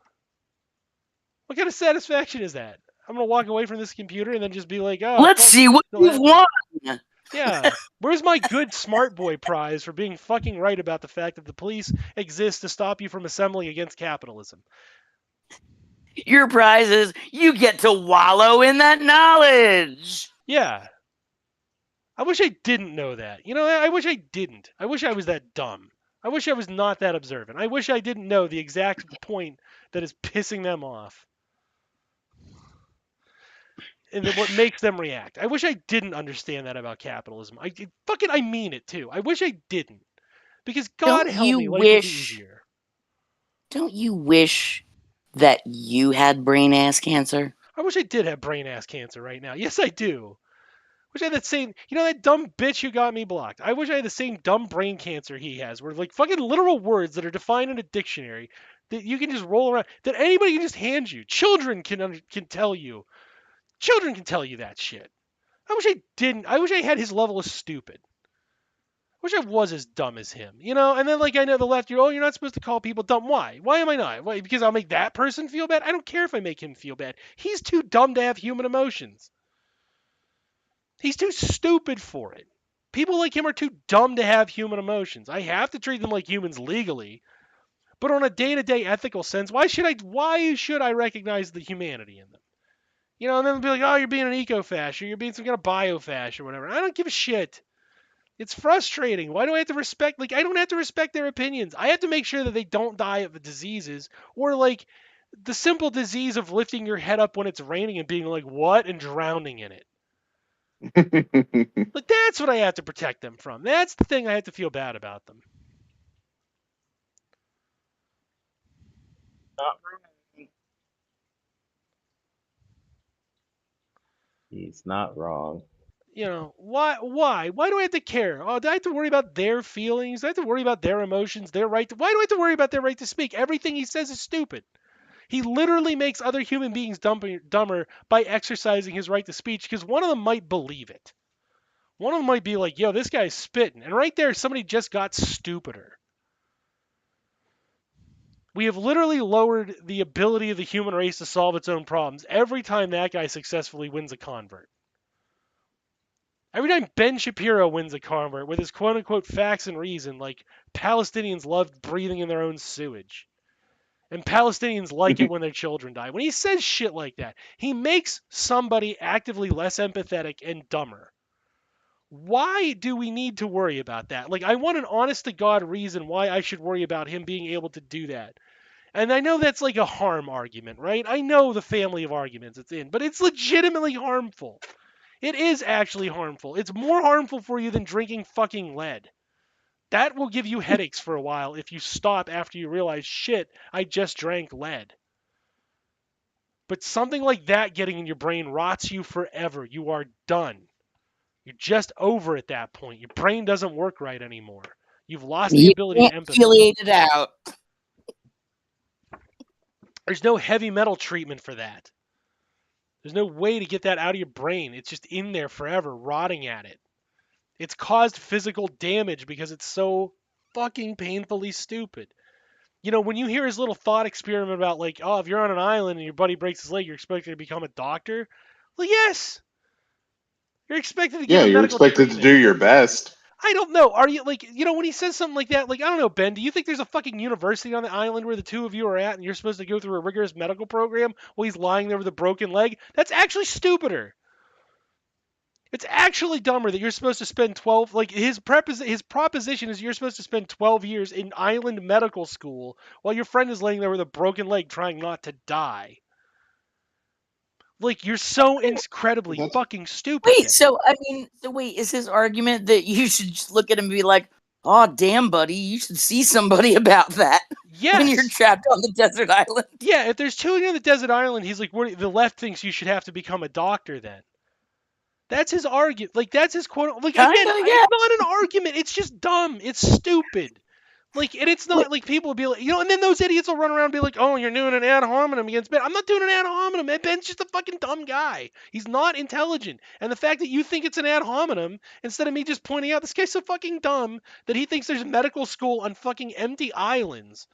kind of satisfaction is that? I'm gonna walk away from this computer and then just be like, oh, Let's see what you've won. Yeah. Where's my good smart boy prize for being fucking right about the fact that the police exist to stop you from assembling against capitalism? Your prize is you get to wallow in that knowledge. Yeah. I wish I didn't know that. I wish I didn't. I wish I was that dumb. I wish I was not that observant. I wish I didn't know the exact point that is pissing them off. And then what makes them react. I wish I didn't understand that about capitalism. I mean it too. I wish I didn't. Because God help me, life would be easier. Don't you wish that you had brain ass cancer? I wish I did have brain ass cancer right now. Yes, I do. Wish I had that same, that dumb bitch who got me blocked. I wish I had the same dumb brain cancer he has, where like fucking literal words that are defined in a dictionary that you can just roll around, that anybody can just hand you. Children can tell you. Children can tell you that shit. I wish I didn't. I wish I had his level of stupid. I wish I was as dumb as him, And then I know the left, you're not supposed to call people dumb. Why? Why am I not? Why? Because I'll make that person feel bad? I don't care if I make him feel bad. He's too dumb to have human emotions. He's too stupid for it. People like him are too dumb to have human emotions. I have to treat them like humans legally, but on a day-to-day ethical sense, why should I recognize the humanity in them? And then they'll be like, oh, you're being an eco-fash, or you're being some kind of bio-fash, or whatever. I don't give a shit. It's frustrating. Why do I have to respect, I don't have to respect their opinions. I have to make sure that they don't die of diseases, or the simple disease of lifting your head up when it's raining and being like, what? And drowning in it. That's what I have to protect them from. That's the thing I have to feel bad about them. Not wrong. He's not wrong. Why? Why do I have to care? Oh, do I have to worry about their feelings? Do I have to worry about their emotions, their right why do I have to worry about their right to speak? Everything he says is stupid. He literally makes other human beings dumber by exercising his right to speech because one of them might believe it. One of them might be like, yo, this guy's spitting. And right there, somebody just got stupider. We have literally lowered the ability of the human race to solve its own problems every time that guy successfully wins a convert. Every time Ben Shapiro wins a convert with his quote-unquote facts and reason, like Palestinians love breathing in their own sewage. And Palestinians like it when their children die. When he says shit like that, he makes somebody actively less empathetic and dumber. Why do we need to worry about that? Like, I want an honest-to-God reason why I should worry about him being able to do that. And I know that's like a harm argument, right? I know the family of arguments it's in, but it's legitimately harmful. It is actually harmful. It's more harmful for you than drinking fucking lead. That will give you headaches for a while if you stop after you realize, shit, I just drank lead. But something like that getting in your brain rots you forever. You are done. You're just over at that point. Your brain doesn't work right anymore. You've lost the You ability to can't empathize. affiliate it out. There's no heavy metal treatment for that. There's no way to get that out of your brain. It's just in there forever, rotting at it. It's caused physical damage because it's so fucking painfully stupid. You know, when you hear his little thought experiment about, like, oh, if you're on an island and your buddy breaks his leg, you're expected to become a doctor? Well, yes. You're expected to give Yeah, him you're medical expected to treatment. do your best. I don't know. Are you, like, you know, when he says something like that, like, I don't know, Ben, do you think there's a fucking university on the island where the two of you are at and you're supposed to go through a rigorous medical program while he's lying there with a broken leg? That's actually stupider. It's actually dumber that you're supposed to spend 12, like, his proposition is you're supposed to spend 12 years in island medical school while your friend is laying there with a broken leg trying not to die. Like, you're so incredibly That's- fucking stupid. Wait, Ben. so wait, is his argument that you should just look at him and be like, "Oh, damn, buddy, you should see somebody about that Yes. when you're trapped on the desert island." Yeah, if there's two of you on the desert island, he's like, the left thinks you should have to become a doctor then. That's his argument. Like, that's his quote. Like, Kinda, again, yeah. it's not an argument. It's just dumb. It's stupid. Like, and it's not like people will be like, you know, and then those idiots will run around and be like, oh, you're doing an ad hominem against Ben. I'm not doing an ad hominem. Ben's just a fucking dumb guy. He's not intelligent. And the fact that you think it's an ad hominem, instead of me just pointing out this guy's so fucking dumb that he thinks there's medical school on fucking empty islands.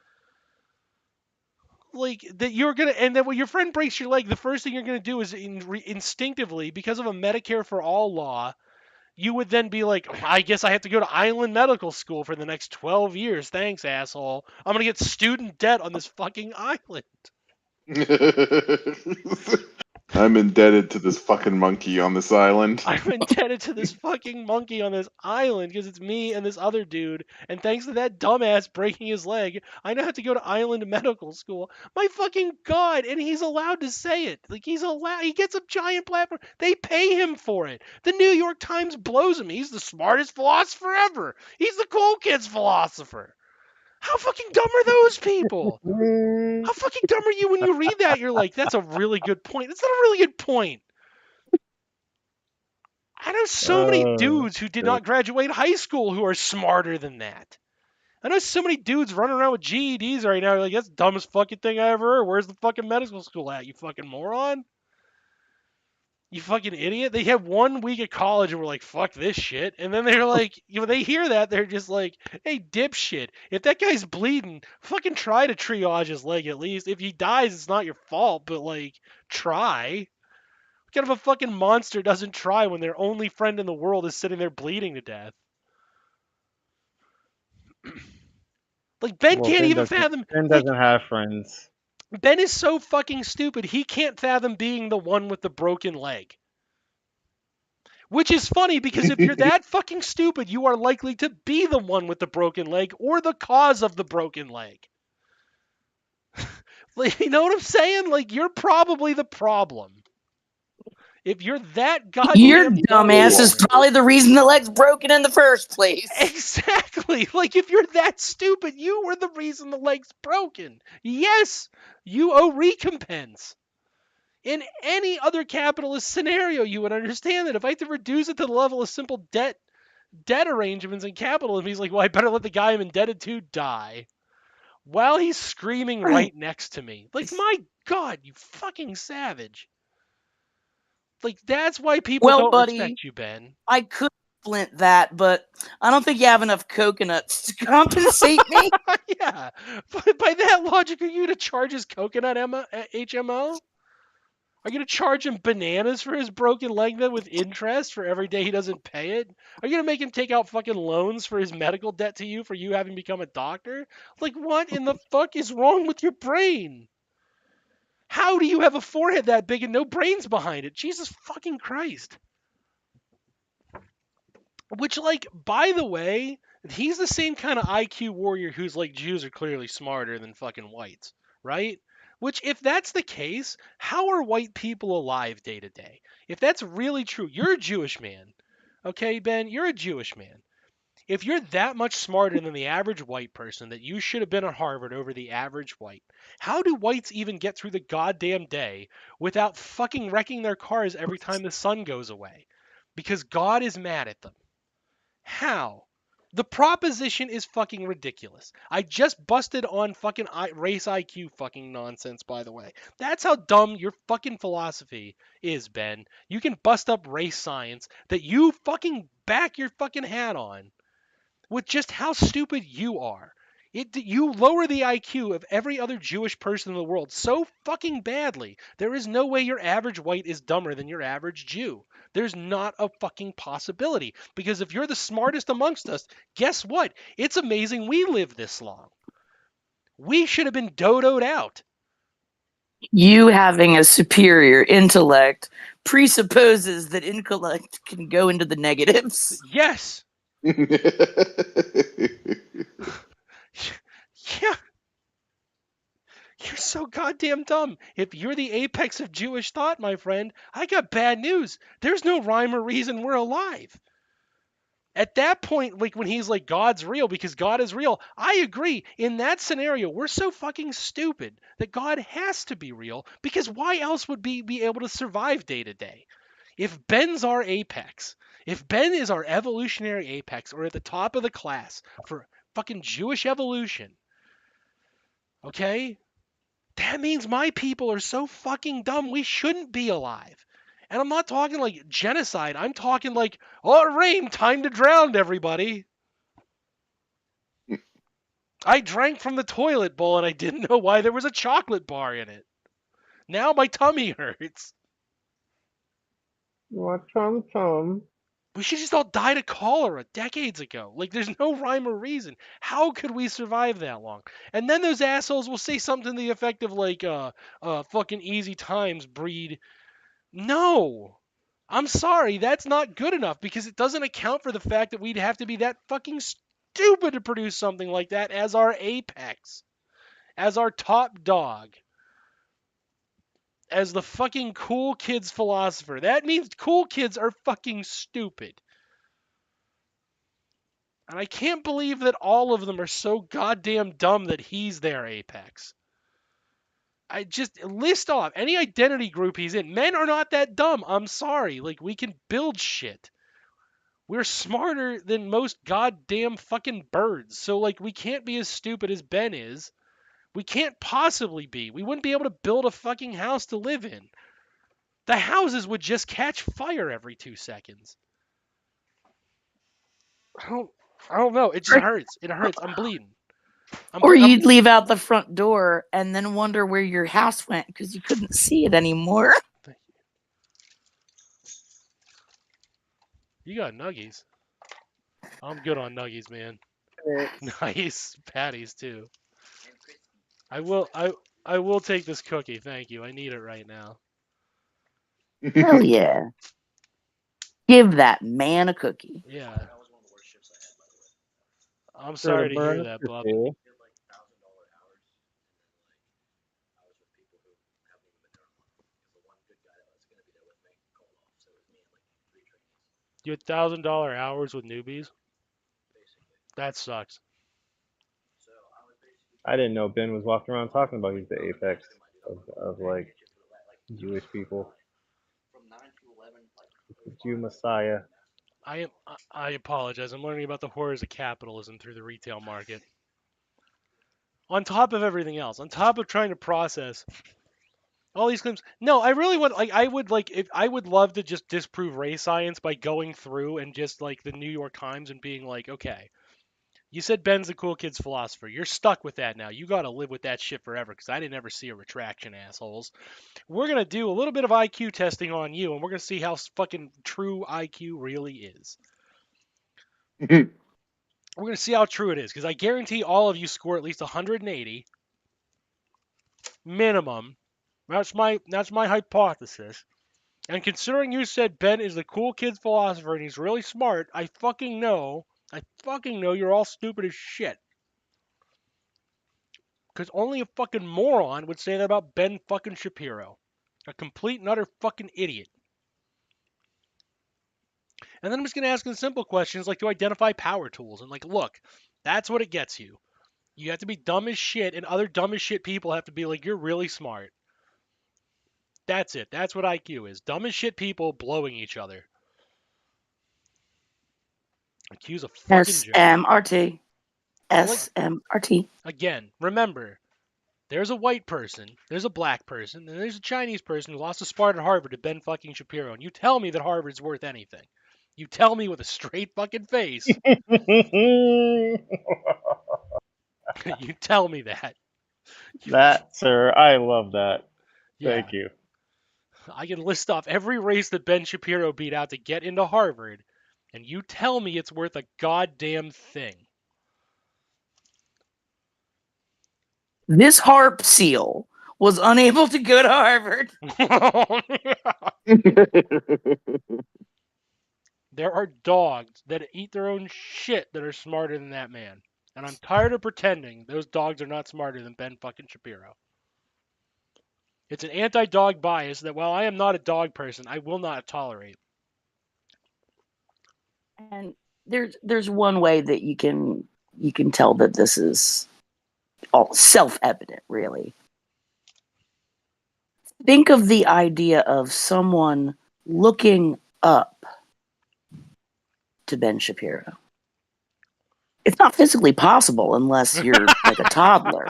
Like, that you're gonna, and then when your friend breaks your leg, the first thing you're gonna do is instinctively, because of a Medicare for all law, you would then be like, I guess I have to go to island medical school for the next 12 years. Thanks, asshole. I'm gonna get student debt on this fucking island. I'm indebted to this fucking monkey on this island. I'm indebted to this fucking monkey on this island because it's me and this other dude. And thanks to that dumbass breaking his leg, I now have to go to island medical school. My fucking God. And he's allowed to say it. Like, he gets a giant platform. They pay him for it. The New York Times blows him. He's the smartest philosopher ever. He's the cool kids philosopher. How fucking dumb are those people? How fucking dumb are you when you read that? You're like, that's a really good point. That's not a really good point. I know so many dudes who did not graduate high school who are smarter than that. I know so many dudes running around with GEDs right now. Like, that's the dumbest fucking thing I ever heard. Where's the fucking medical school at, you fucking moron? You fucking idiot. They have 1 week of college and we're like, fuck this shit. And then they're like, you know, they hear that, they're just like, hey, dipshit, if that guy's bleeding, fucking try to triage his leg at least. If he dies, it's not your fault, but, like, try. What kind of a fucking monster doesn't try when their only friend in the world is sitting there bleeding to death? Like, Ben can't even fathom. Ben doesn't have friends. Ben is so fucking stupid, he can't fathom being the one with the broken leg. Which is funny because if you're that fucking stupid, you are likely to be the one with the broken leg or the cause of the broken leg. Like, you know what I'm saying? Like, you're probably the problem. If you're that goddamn Your dumbass is probably the reason the leg's broken in the first place. Exactly. Like, if you're that stupid, you were the reason the leg's broken. Yes, you owe recompense. In any other capitalist scenario, you would understand that. If I had to reduce it to the level of simple debt arrangements in capitalism, he's like, well, I better let the guy I'm indebted to die while he's screaming right next to me. Like, my God, you fucking savage. Like, that's why people don't respect you, Ben. I could flint that, but I don't think you have enough coconuts to compensate me. Yeah. But by that logic, are you to charge his coconut HMO? Are you gonna charge him bananas for his broken leg then with interest for every day he doesn't pay it? Are you gonna make him take out fucking loans for his medical debt to you for you having become a doctor? Like what in the fuck is wrong with your brain? How do you have a forehead that big and no brains behind it? Jesus fucking Christ. Which, like, by the way, he's the same kind of IQ warrior who's like, Jews are clearly smarter than fucking whites, right? Which, if that's the case, how are white people alive day to day? If that's really true, you're a Jewish man. Okay, Ben, you're a Jewish man. If you're that much smarter than the average white person that you should have been at Harvard over the average white, how do whites even get through the goddamn day without fucking wrecking their cars every time the sun goes away? Because God is mad at them. How? The proposition is fucking ridiculous. I just busted on fucking race IQ fucking nonsense, by the way. That's how dumb your fucking philosophy is, Ben. You can bust up race science that you fucking back your fucking hat on with just how stupid you are. You lower the IQ of every other Jewish person in the world so fucking badly. There is no way your average white is dumber than your average Jew. There's not a fucking possibility. Because if you're the smartest amongst us, guess what? It's amazing we live this long. We should have been dodoed out. You having a superior intellect presupposes that intellect can go into the negatives. Yes. Yeah. You're so goddamn dumb. If you're the apex of Jewish thought, my friend, I got bad news. There's no rhyme or reason we're alive. At that point, like when he's like, God's real because God is real, I agree. In that scenario, we're so fucking stupid that God has to be real because why else would we be able to survive day to day? If Ben's our apex, if Ben is our evolutionary apex or at the top of the class for fucking Jewish evolution, okay? That means my people are so fucking dumb we shouldn't be alive. And I'm not talking like genocide. I'm talking like, oh, it rained, time to drown everybody. I drank from the toilet bowl and I didn't know why there was a chocolate bar in it. Now my tummy hurts. What Tom? We should just all died of cholera decades ago. Like, there's no rhyme or reason. How could we survive that long? And then those assholes will say something to the effect of, like, fucking easy times breed. No. I'm sorry, that's not good enough because it doesn't account for the fact that we'd have to be that fucking stupid to produce something like that as our apex, as our top dog, as the fucking cool kids philosopher. That means cool kids are fucking stupid. And I can't believe that all of them are so goddamn dumb that he's their apex. I just list off any identity group he's in. Men are not that dumb. I'm sorry. Like, we can build shit. We're smarter than most goddamn fucking birds. So, like, we can't be as stupid as Ben is. We can't possibly be. We wouldn't be able to build a fucking house to live in. The houses would just catch fire every 2 seconds. I don't know. It just hurts. It hurts. I'm bleeding. Or you'd leave out the front door and then wonder where your house went because you couldn't see it anymore. You got nuggies. I'm good on nuggies, man. Nice patties too. I will take this cookie. Thank you. I need it right now. Hell yeah. Give that man a cookie. Yeah. I'm sorry to hear that, bub. You had $1,000 hours with newbies? That sucks. I didn't know Ben was walking around talking about he's the apex of like Jewish people. The Jew Messiah. I apologize. I'm learning about the horrors of capitalism through the retail market. On top of everything else, on top of trying to process all these claims. No, I really would like. I would love to just disprove race science by going through and just like the New York Times and being like, okay, You said Ben's the cool kid's philosopher. You're stuck with that now. You got to live with that shit forever because I didn't ever see a retraction, assholes. We're going to do a little bit of IQ testing on you, and we're going to see how fucking true IQ really is. We're going to see how true it is because I guarantee all of you score at least 180 minimum. That's my hypothesis. And considering you said Ben is the cool kid's philosopher and he's really smart, I fucking know you're all stupid as shit. Because only a fucking moron would say that about Ben fucking Shapiro. A complete and utter fucking idiot. And then I'm just going to ask them simple questions like to identify power tools. And like, look, that's what it gets you. You have to be dumb as shit, and other dumb as shit people have to be like, you're really smart. That's it. That's what IQ is. Dumb as shit people blowing each other. IQ's a fucking joke. SMRT. And like, SMRT. again, remember, there's a white person, there's a black person, and there's a Chinese person who lost a spart at Harvard to Ben fucking Shapiro. And you tell me that Harvard's worth anything. You tell me with a straight fucking face. You tell me that. That, sir, I love that. Yeah. Thank you. I can list off every race that Ben Shapiro beat out to get into Harvard, and you tell me it's worth a goddamn thing. This harp seal was unable to go to Harvard. There are dogs that eat their own shit that are smarter than that man. And I'm tired of pretending those dogs are not smarter than Ben fucking Shapiro. It's an anti-dog bias that while I am not a dog person, I will not tolerate. And there's one way that you can tell that this is all self-evident, really. Think of the idea of someone looking up to Ben Shapiro. It's not physically possible unless you're like a toddler.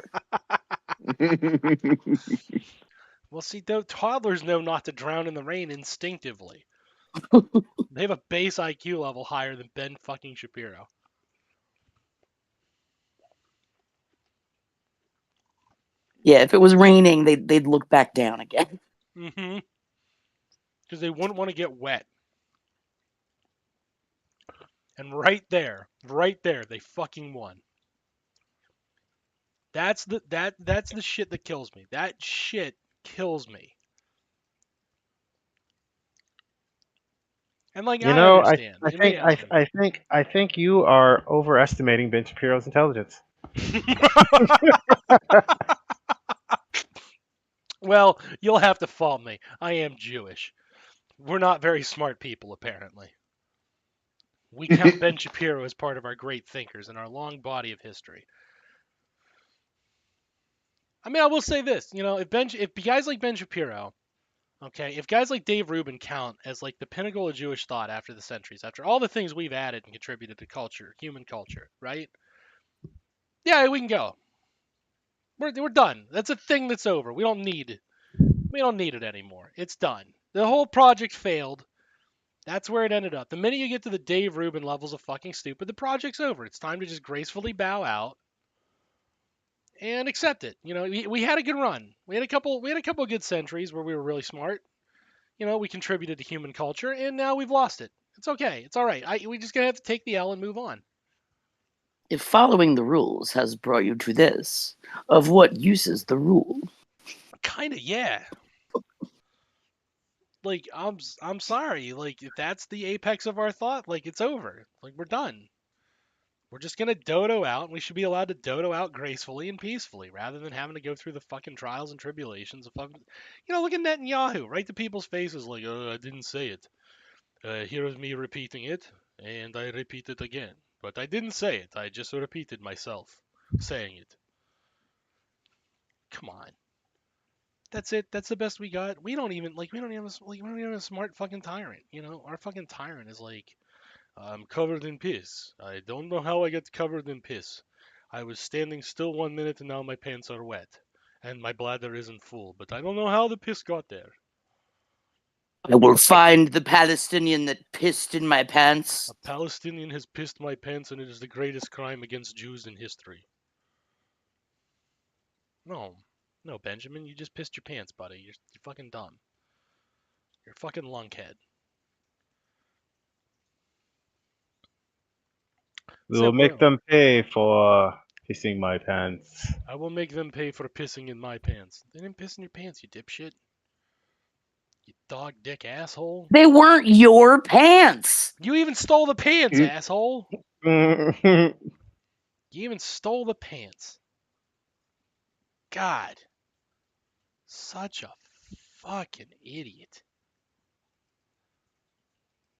Well, see, though, toddlers know not to drown in the rain instinctively. They have a base IQ level higher than Ben fucking Shapiro. Yeah, if it was raining, they'd look back down again. Mm-hmm. Because they wouldn't want to get wet. And right there, they fucking won. That's the shit that kills me. That shit kills me. And like, You I know, understand. I think you are overestimating Ben Shapiro's intelligence. Well, you'll have to fault me. I am Jewish. We're not very smart people, apparently. We count Ben Shapiro as part of our great thinkers in our long body of history. I mean, I will say this, if guys like Ben Shapiro, okay, if guys like Dave Rubin count as like the pinnacle of Jewish thought after the centuries, after all the things we've added and contributed to culture, human culture, right? Yeah, we can go. We're done. That's a thing that's over. We don't need it anymore. It's done. The whole project failed. That's where it ended up. The minute you get to the Dave Rubin levels of fucking stupid, the project's over. It's time to just gracefully bow out and accept it. We had a good run. We had a couple of good centuries where we were really smart. We contributed to human culture, and now we've lost it. It's okay. It's all right. We just gonna have to take the L and move on. If following the rules has brought you to this, of what use is the rule? Kinda, yeah. Like, I'm sorry. Like, if that's the apex of our thought, like, it's over. Like, we're done. We're just gonna dodo out, and we should be allowed to dodo out gracefully and peacefully, rather than having to go through the fucking trials and tribulations of fucking. Look at Netanyahu, right to people's faces, like, oh, I didn't say it. Here is me repeating it, and I repeat it again. But I didn't say it. I just repeated myself saying it. Come on. That's it. That's the best we got. We don't even have a smart fucking tyrant. Our fucking tyrant is like, I'm covered in piss. I don't know how I get covered in piss. I was standing still 1 minute and now my pants are wet, and my bladder isn't full. But I don't know how the piss got there. I will find the Palestinian that pissed in my pants. A Palestinian has pissed my pants, and it is the greatest crime against Jews in history. No, no, Benjamin, you just pissed your pants, buddy. You're fucking dumb. You're a fucking lunkhead. We So will make well, them pay for pissing my pants. I will make them pay for pissing in my pants. They didn't piss in your pants, you dipshit. You dog dick asshole. They weren't your pants. You even stole the pants, Mm. asshole. Well, You even stole the pants. God. Such a fucking idiot.